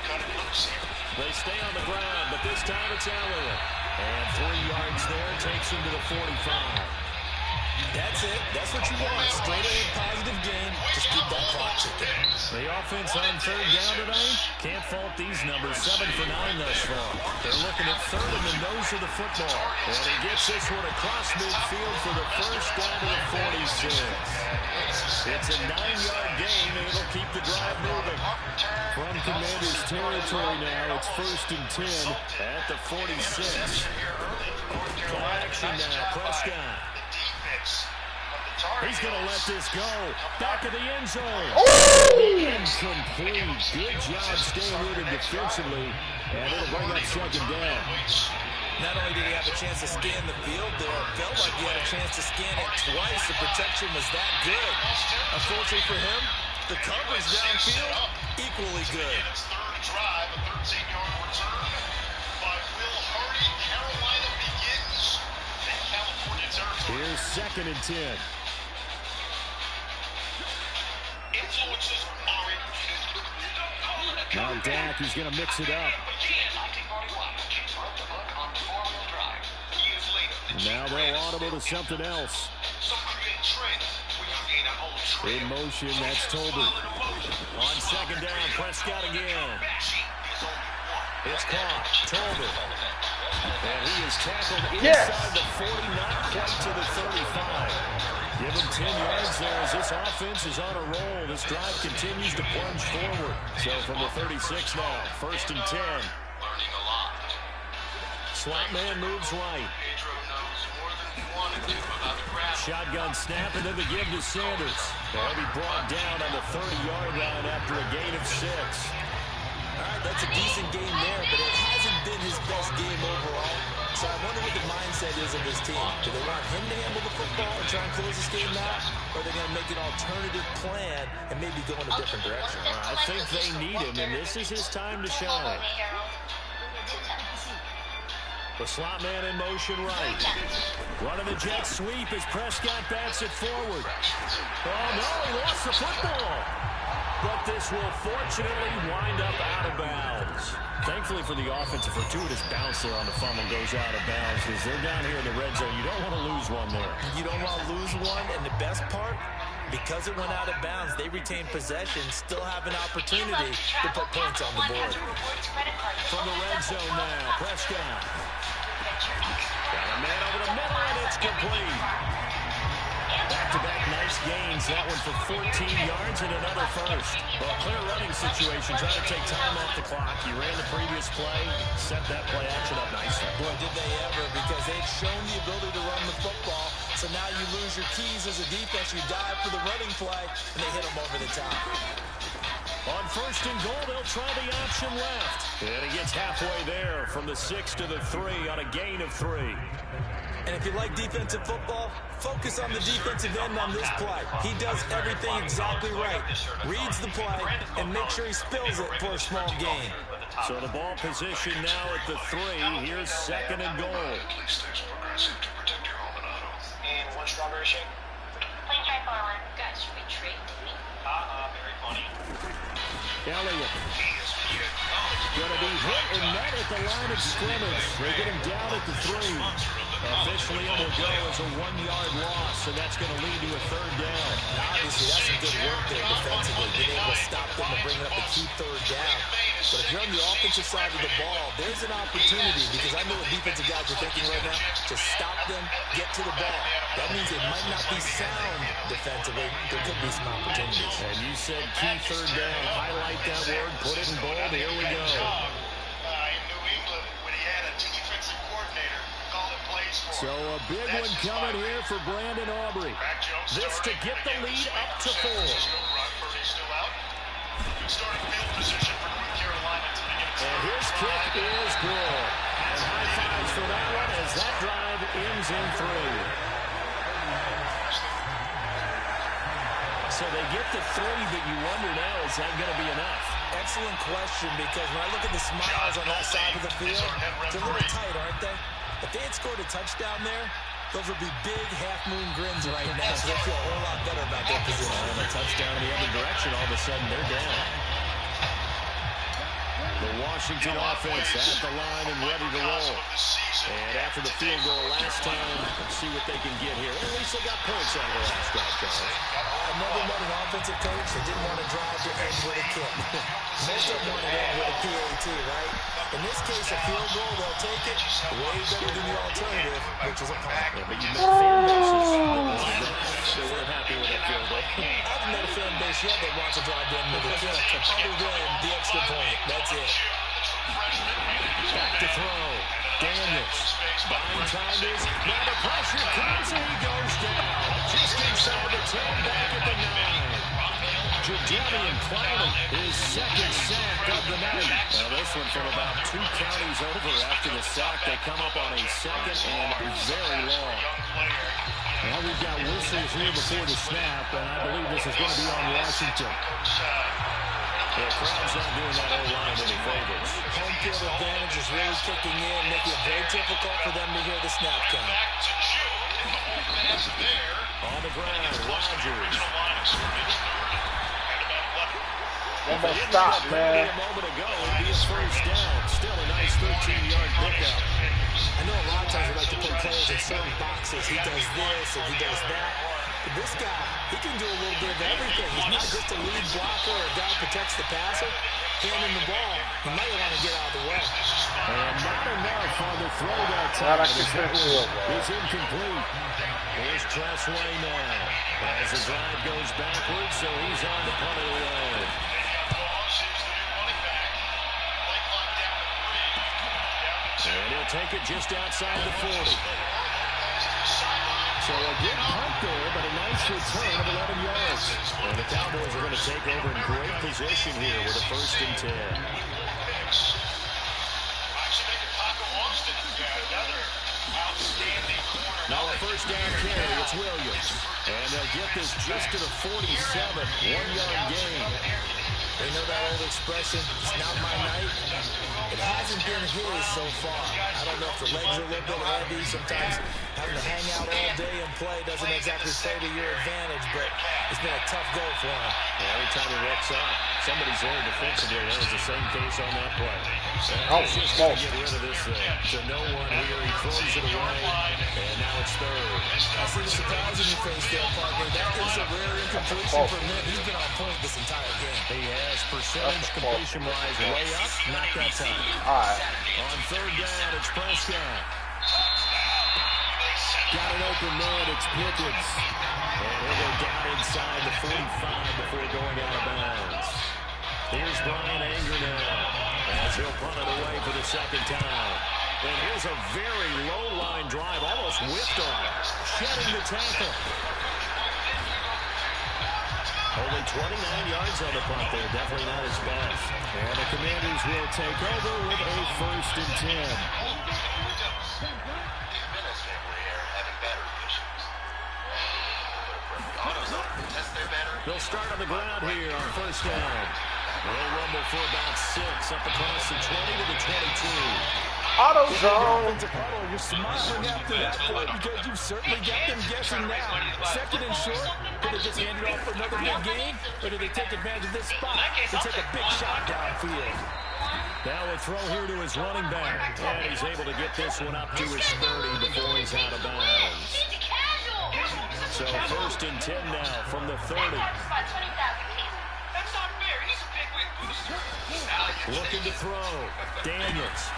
cut it loose here? They stay on the ground, but this time it's Elliott. And 3 yards there takes him to the 45. That's it. That's what you want. Straight ahead, positive game. Just keep that clock ticking. The offense on 3rd down tonight. Can't fault these numbers. 7 for 9 thus far. They're looking at 3rd in the nose of the football. And he gets this one across midfield for the first down to the 46. It's a 9-yard gain, and it'll keep the drive moving. From Commander's territory now, it's 1st and 10 at the 46. Play action now, Prescott. He's going to let this go. Back of the end zone. Incomplete. Good job staying with him defensively. And it'll bring up 2nd down. Not only did he have a chance to scan the field there, it felt like he had a chance to scan it twice. The protection was that good. Unfortunately for him, the coverage downfield, equally good. His 3rd drive, a 13-yard return by Will Hardy. Carolina begins in California territory. Here's 2nd and 10. Influences Now Dak, he's going to mix it up. Now they'll audible to something else. In motion, that's Tolbert. On 2nd down, Prescott again. It's caught. Tolbert. And he is tackled inside the 40, not quite to the 35. Give him 10 yards there as this offense is on a roll. This drive continues to plunge forward. So from the 36 now, 1st and 10. Slot man moves right. Shotgun snap and then the give to Sanders. They'll be brought down on the 30-yard line after a gain of 6. All right, that's a decent game there, but it hasn't been his best game overall. So I wonder what the mindset is of his team. Do they want him to handle the football and try and close this game out? Or are they going to make an alternative plan and maybe go in a different direction? I think they need him, and this is his time to shine. The slot man in motion right. Running the jet sweep as Prescott bats it forward. Oh, no, he lost the football. But this will fortunately wind up out of bounds. Thankfully for the offense, a fortuitous bounce there on the fumble goes out of bounds because they're down here in the red zone. You don't want to lose one there. You don't want to lose one, and the best part, because it went out of bounds, they retain possession, still have an opportunity to put points on the board. From the red zone now, Prescott. Got a man over the middle, and it's complete. Back-to-back nice gains. That one for 14 yards and another first. Well, clear running situation. Trying to take time off the clock. He ran the previous play, set that play action up nicely. Boy, did they ever, because they've shown the ability to run the football. So now you lose your keys as a defense. You dive for the running play, and they hit them over the top. On first and goal, they'll try the option left. And he gets halfway there from the 6 to the 3 on a gain of 3. And if you like defensive football, focus on the defensive end on this play. He does everything exactly right. Reads the play and make sure he spills it for a small gain. So the ball position now at the 3. Here's second and goal. And one strawberry shake. Plain dry bar. Guys, should we trade me? Very funny. Elliott. Going to be hit and met at the line of scrimmage. They get him down at the 3. Officially, it will go as a 1-yard loss, and that's going to lead to a third down. Obviously, that's some good work there defensively, being able to stop them and bring up a key third down. But if you're on the offensive side of the ball, there's an opportunity, because I know what defensive guys are thinking right now, to stop them, get to the ball. That means it might not be sound defensively. There could be some opportunities. And you said key third down. Highlight that word. Put it in bold. Here we go. In New England, when he had a defensive coordinator calling plays for So a big one coming here for Brandon Aubrey. This to get the lead up to 4. Still out. Good starting field position for North Carolina to begin. And his kick is good. And high fives for that one as that drive ends in 3. So they get to 3, but you wonder now, is that going to be enough? Excellent question, because when I look at the smiles on that side of the field, they're a little tight, aren't they? If they had scored a touchdown there, those would be big half-moon grins right now, so they feel a whole lot better about their position. And a touchdown in the other direction, all of a sudden they're down. The Washington offense at the line and ready to roll. And after the field goal last time, let's see what they can get here. At least they got points out of the last drive, Charles. I never met an offensive coach that didn't want to drive to end with a kick. Most of them want to end with a PAT, right? In this case, a field goal, they'll take it. Way better than the alternative, which is a punt. Yeah, but you met fan bases that weren't happy with that field goal. I haven't met a fan base yet that wants to drive to end with a kick, other than the extra point. That's it. Back to throw. Daniels. Buying time is. Now the pressure comes and he goes down. Just inside the 10, back at the 9. Jadavian Clowney, his second sack of the night. Now this one from about 2 counties over after the sack. They come up on a second and very long. Now we've got whistles here before the snap, and I believe this is going to be on Washington. The crowd's not doing that O-line any favors. Home field advantage is really kicking in, making it very difficult for them to hear the snap count. On the ground, Rodgers. One more stop, man. A moment ago, it'd be a first down. Still a nice 13-yard pickup. I know a lot of times we like to put players in certain boxes. He does this and he does that. But this guy, he can do a little bit of everything. He's not just a lead blocker or a guy who protects the passer. Handing the ball, he might want to get out of the way. And not enough on the throw that time. It's incomplete. Here's Tressway now. As the drive goes backwards, so he's on the punt of the way. And he'll take it just outside the 40. So a good punt there, but a nice return of 11 yards. And the Cowboys are going to take over in great position here with a 1st and 10. Now a first down carry. It's Williams. And they'll get this just to the 47. 1-yard gain. They know that old expression, it's not my night. It hasn't been his so far. I don't know if the legs are a little bit heavy. Sometimes having to hang out all day and play doesn't exactly play to your advantage, but it's been a tough go for him. Every time he looks up, somebody's there defensively. That was the same case on that play. He's just going to get rid of this to no one here. He throws it away, and now it's third. I see the surprise in your face there, partner. That is a rare incompletion from him. He's been on point this entire game. He has percentage completion-wise way up, not that time. All right. On third down, it's Prescott. Got an open man, it's Pickens. And he'll go down inside the 45 before going out of bounds. Here's Brian Anger now, as he'll punt it away for the second time. And here's a very low-line drive, almost whipped on it, shedding the tackle. Only 29 yards on the punt there, definitely not his best. And the Commanders will take over with a 1st and 10. They'll start on the ground here on 1st down. They'll rumble for about 6, up across the 20 to the 22. Auto zone. You're smiling after that point because you've certainly got them guessing now. 2nd and short, did they just hand it off for another big gain, or did they take advantage of this spot to take a big shot downfield? Now a throw here to his running back, and he's able to get this one up to his 30 before he's out of bounds. So 1st and 10 now from the 30. Looking to throw. Daniels.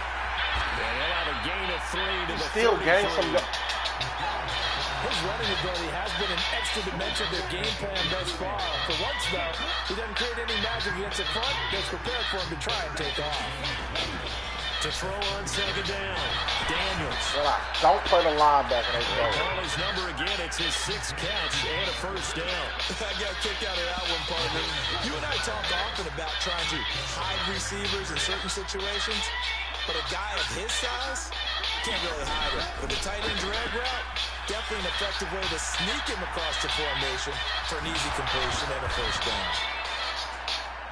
And he'll have a gain of 3 to the Still gain some. His running ability has been an extra dimension of their game plan thus far. For once, though, he doesn't create any magic against the front. Gets prepared for him to try and take off. To throw on 2nd down. Daniels. Don't play the linebacker. Call his number again. It's his 6th catch and a 1st down. I got kicked out of that one, partner. You and I talk often about trying to hide receivers in certain situations, but a guy of his size can't really hide him. With a tight end drag route, definitely an effective way to sneak him across the formation for an easy completion and a 1st down.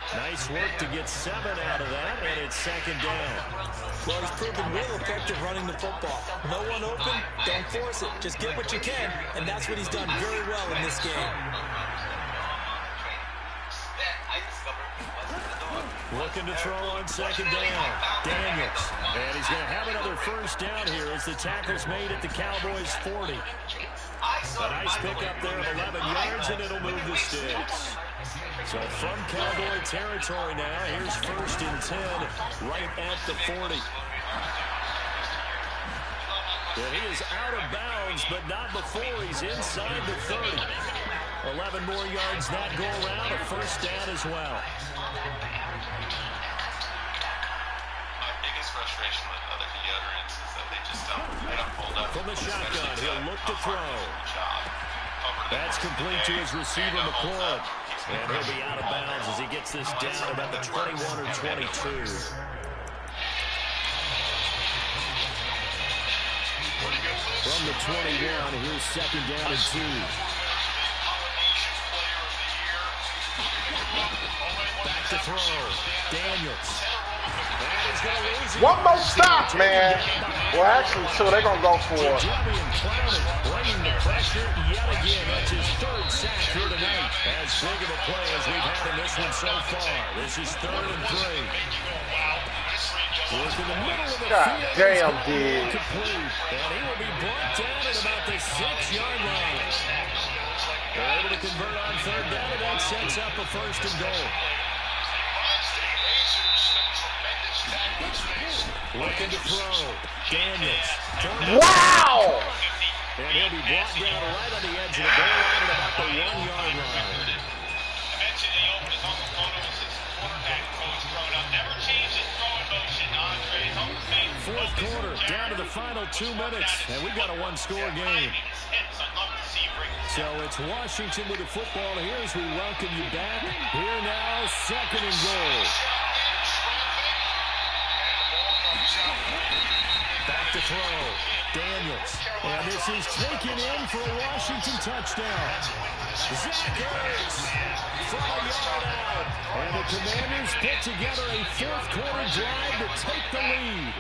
Nice work to get 7 out of that, and it's 2nd down. Well, he's proven real effective running the football. No one open, don't force it. Just get what you can, and that's what he's done very well in this game. Looking to throw on 2nd down. Daniels. And he's going to have another 1st down here as the tackle's made at the Cowboys' 40. A nice pickup there of 11 yards, and it'll move the sticks. So from Cowboy territory now, here's 1st and 10 right at the 40. And he is out of bounds, but not before he's inside the 30. 11 more yards that go around, a 1st down as well. My biggest frustration with other deodorants is that they don't hold up. From the shotgun, he'll look to throw. That's complete to his receiver, McCord. And he'll be out of bounds as he gets this down about the 21 or 22. From the 21, here's 2nd down and 2. Back to throw. Daniels. And he's going to lose it. One more stop, man. Well, actually, so they're going to go for it. Bringing the pressure yet again. That's his 3rd sack here tonight. As big of a play as we've had in this one so far. This is 3rd and 3. Look in the middle of the God damn, dude. And he will be brought down at about the 6-yard line. They're able to convert on 3rd down, and that sets up a 1st and goal. Looking to throw. Daniels. Wow! And he'll be brought down right on the edge of the goal line at about the 1-yard line. Eventually, he opened his Uncle Photo and says, quarterback coach growing up never changed his throwing motion. Andre's home team. 4th quarter, down to the final 2 minutes, and we've got a 1-score game. So it's Washington with the football here as we welcome you back. Here now, 2nd and goal. Back to to throw. Daniels. And this is taken in for a Washington touchdown. Zach Ertz from a yard out. And the Commanders put together a fourth-quarter drive to take the lead.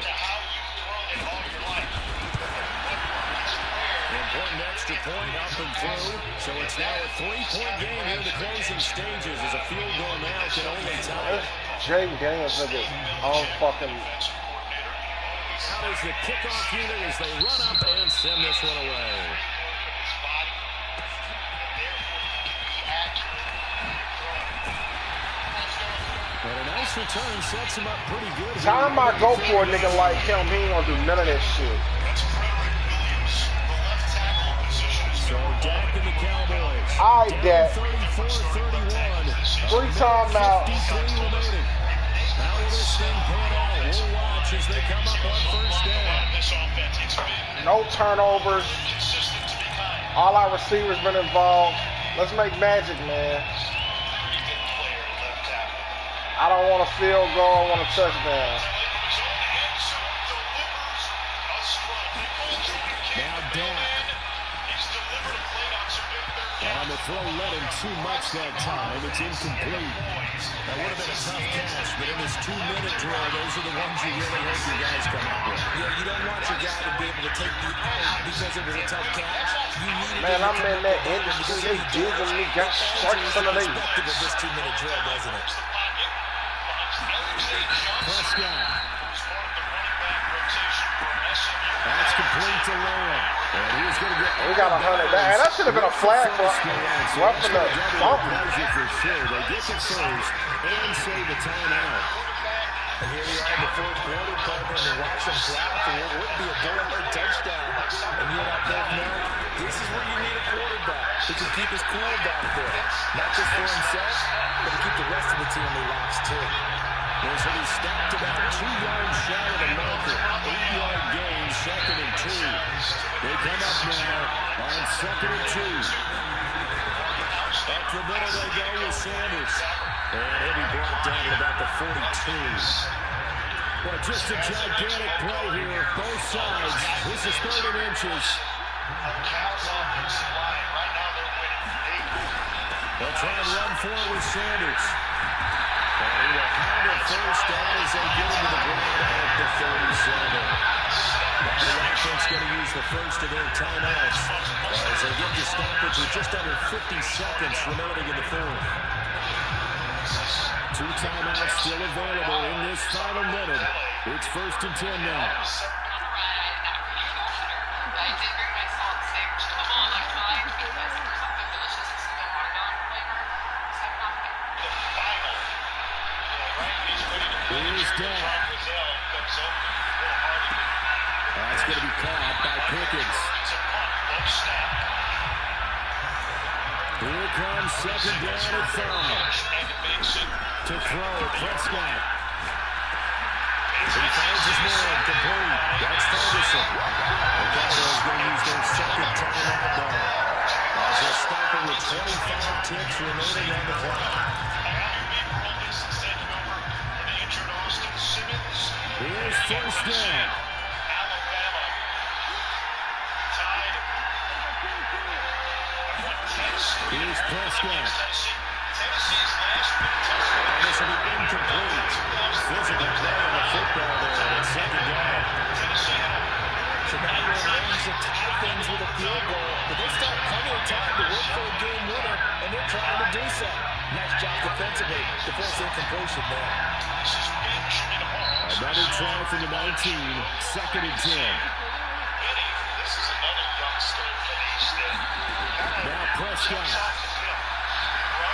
Important extra point up and through. So it's now a 3-point game here in the closing stages as a field goal now can only tie. Jay Daniels nigga all fucking. Out is the kickoff unit as they run up and send this one away. But a nice return sets him up pretty good. Time I go for a nigga like him, he ain't gonna do none of that shit. So Dak and the Cowboys. All right, Dak. 34-31. 3 timeouts. 53 remaining. How will this thing pan out? We'll watch as they come up on first down. No turnovers. All our receivers been involved. Let's make magic, man. I don't want a field goal. I want a touchdown. Now Dak. On the throw, let him too much that time. It's incomplete. That would have been a tough catch, but in this 2-minute drill, those are the ones you really hope your guys come up with. Yeah, you don't want your guy to be able to take the out because it was a tough catch. You need Man, I'm in that industry. They digging me. Got strikes under their. Expected of this 2-minute drill, doesn't it? Prescott. That's complete to Lamb. And he's going to get. We got 100. That should have been a flag for roughing the bump. For sure. They get the first and save the timeout. And here we are in the fourth quarter, playing to watch them drop, and it would be a go-ahead touchdown. And you and I both know this is where you need a quarterback who can keep his cool back there, not just for himself, but to keep the rest of the team relaxed too. This will be stopped about 2 yards shy of the marker. 8-yard gain, 2nd and 2. They come up now on 2nd and 2. Up the middle they go with Sanders. And he'll be brought down at about the 42. Well, just a gigantic play here, both sides. This is 3rd and inches. They'll try and run for it with Sanders. And he will have it first down as they get him to the ground at the 37. Now the offense going to use the first of their timeouts as they get to stoppage with just under 50 seconds remaining in the fourth. 2 timeouts still available in this final minute. It's 1st and 10 now. Here's Dak. That's going to be caught by Pickens. Here comes 2nd down and 5. To throw, Prescott. He finds his man, complete. That's Ferguson. The Cowboys going to use their 2nd timeout now. As they'll stop it with 25 ticks remaining on the clock. Here's 1st down. Here's Prescott. And this will be incomplete. Physical play on the football there on 2nd down. So now they're in range to tie things with a field goal, but they still have plenty of time to work for a game winner, and they're trying to do so. Nice job defensively to force incompletion there. Another try from the 19, 2nd and 10. Now Prescott.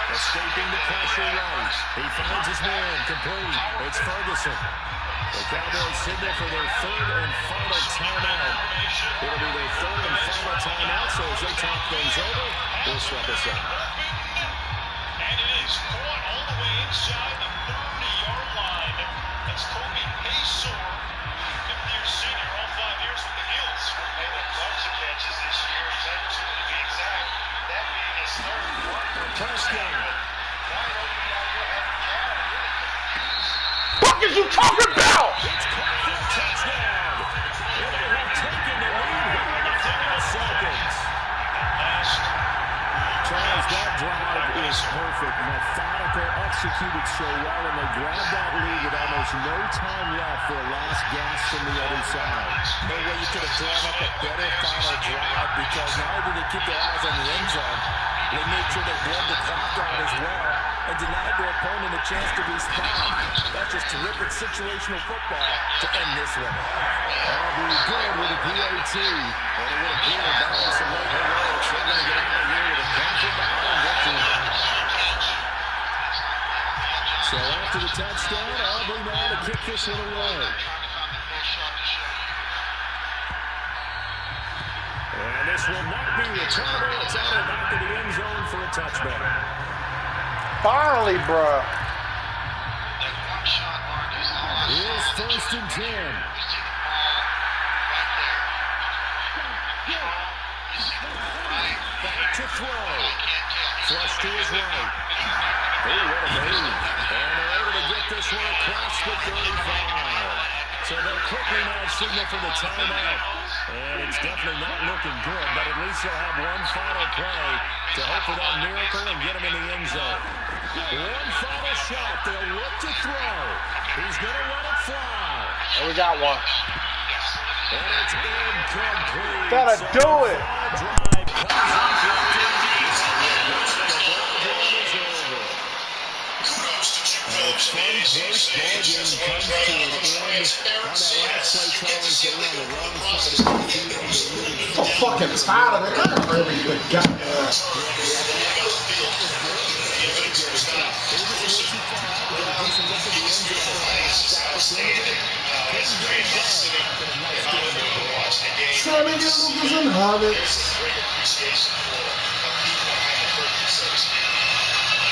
Escaping the pressure right. He finds his man, complete. It's Ferguson. The Cowboys signal for their 3rd and final timeout. It'll be their 3rd and final timeout, so as they talk things over, we'll step us up. And it is caught all the way inside the 30-yard line. That's Kobe Paysor, 5th-year senior, all 5 years with the Heels. And the bunch of catches this year. He's had 2 to be exact. That being his 3rd. Prescott. What is you talking about? It's caught for a touchdown. executed so well, and they grabbed that lead with almost no time left for a last gasp from the other side. No way you could have drawn up a better final drive, because not only did they keep their eyes on the end zone, they made sure they bled the clock out as well and denied their opponent a chance to respond. That's just terrific situational football to end this one. Aubrey good with a PAT. And it would appear balance and late heroics. They're going to get out of here with a come-from behind victory. So after the touchdown, Aubrey now to kick this one away. And this will not be returnable. It's out of back of the end zone for a touchback. Finally, bruh. Here's 1st and 10. Back to throw. Flush to his right. Oh, what a move. And they're able to get this one across the 35. So they'll quickly now signal for the timeout. And it's definitely not looking good, but at least they'll have one final play to hope for that miracle and get him in the end zone. One final shot. They'll look to throw. He's going to let it fly. And we got one. And it's incomplete. Gotta do it. Drive Kudos to Jim Phillips and the ACC. It's one right on the transparency. You get to see a legal run process. I'm so fucking tired of it. I really good goddamn. Trying to get Lucas and Hobbits.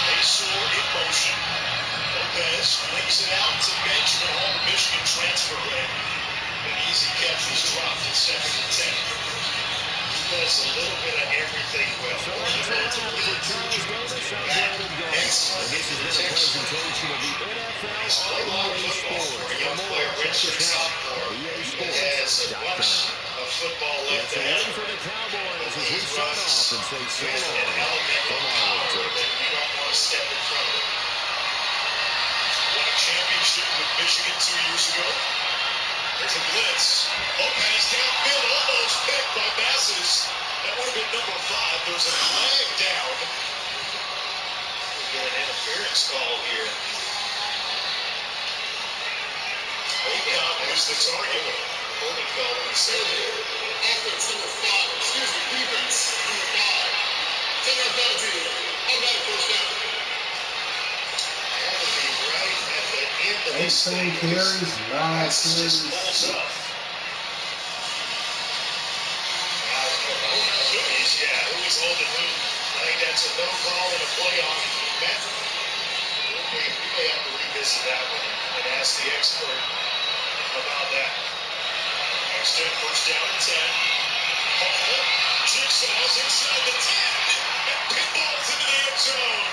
They soar in motion. Lopez brings it out to Benjamin Hall, the Michigan transfer. An easy catch was dropped at 2nd and 10. He does a little bit of everything well. Excellent. This is a presentation of the NFL on EA Sports. For a young player, Richard Sophomore has a bunch of football left It's a ahead. win for the Cowboys as we sign off and say so With an long element from of power Arlington. that you don't want to step in front of. Won a championship with Michigan 2 years ago. There's a blitz. Lopez downfield, almost picked by Masses. That would have been number 5. There's a flag down. We get an interference call here. Baycott was the target. Holding call on the Saturday. Offense number 5. Excuse me, defense number 5. Take our penalty. Automatic first down. That would be right at the end of the 18 carries, 9 carries. pulls up. Who is holding who? I think that's a no call and a play on Matt. We may have to revisit that one and ask the expert about that. Next in, first down and 10. Hall, jigsaw's inside the 10, and pinballs into the end zone.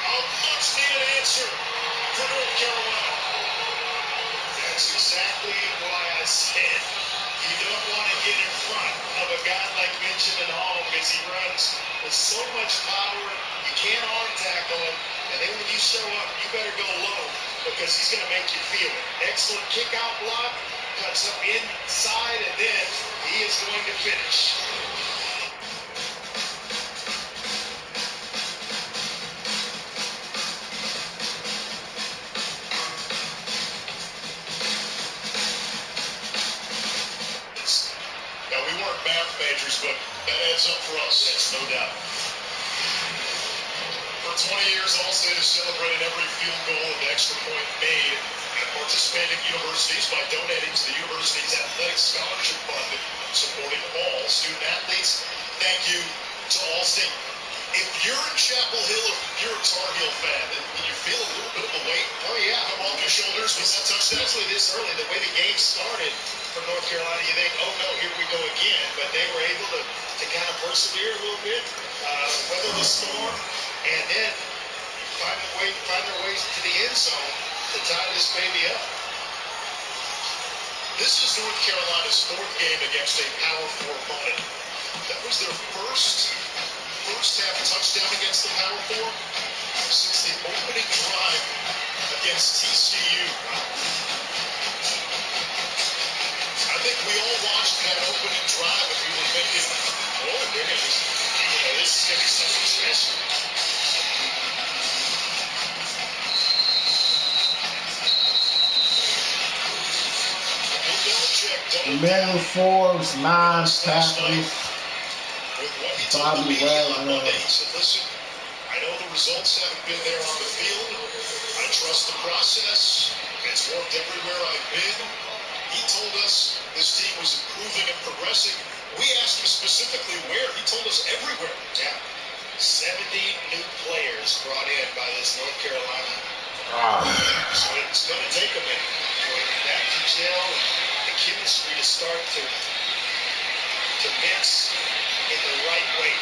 A much-needed answer for North Carolina. That's exactly why I said you don't want to get in front of a guy like Benjamin Hall because he runs with so much power. You can't arm tackle him. And then when you show up, you better go low because he's going to make you feel it. Excellent kick-out block. Cuts up inside, and then he is going to finish. Now, we weren't math majors, but that adds up for us. Yes, no doubt. For 20 years, All-State has celebrated every field goal and extra point made at participating universities by donating to the university's athletic scholarship fund, supporting all student athletes. Thank you to All-State. If you're in Chapel Hill or if you're a Tar Heel fan, and you feel a little bit of a weight, oh yeah, come off your shoulders. Was that touchdown? Actually, this early, the way the game started for North Carolina, you think, oh no, here we go again. But they were able to kind of persevere a little bit, weather the storm, and then find their ways to the end zone to tie this baby up. This is North Carolina's 4th game against a Power 4 opponent. That was their first half touchdown against the Power 4 since watched the opening drive against TCU. I think we all watched that opening drive and we were thinking, oh, they're going to, this is going to be something special. Mary Forbes, 9 tackles. Bobby Wagner. He said, listen, I know the results haven't been there on the field. I trust the process. It's worked everywhere I've been. He told us this team was improving and progressing. We asked him specifically where. He told us everywhere. Yeah. 70 new players brought in by this North Carolina. So it's going to take a minute for that to gel and the chemistry to start to mix in the right way.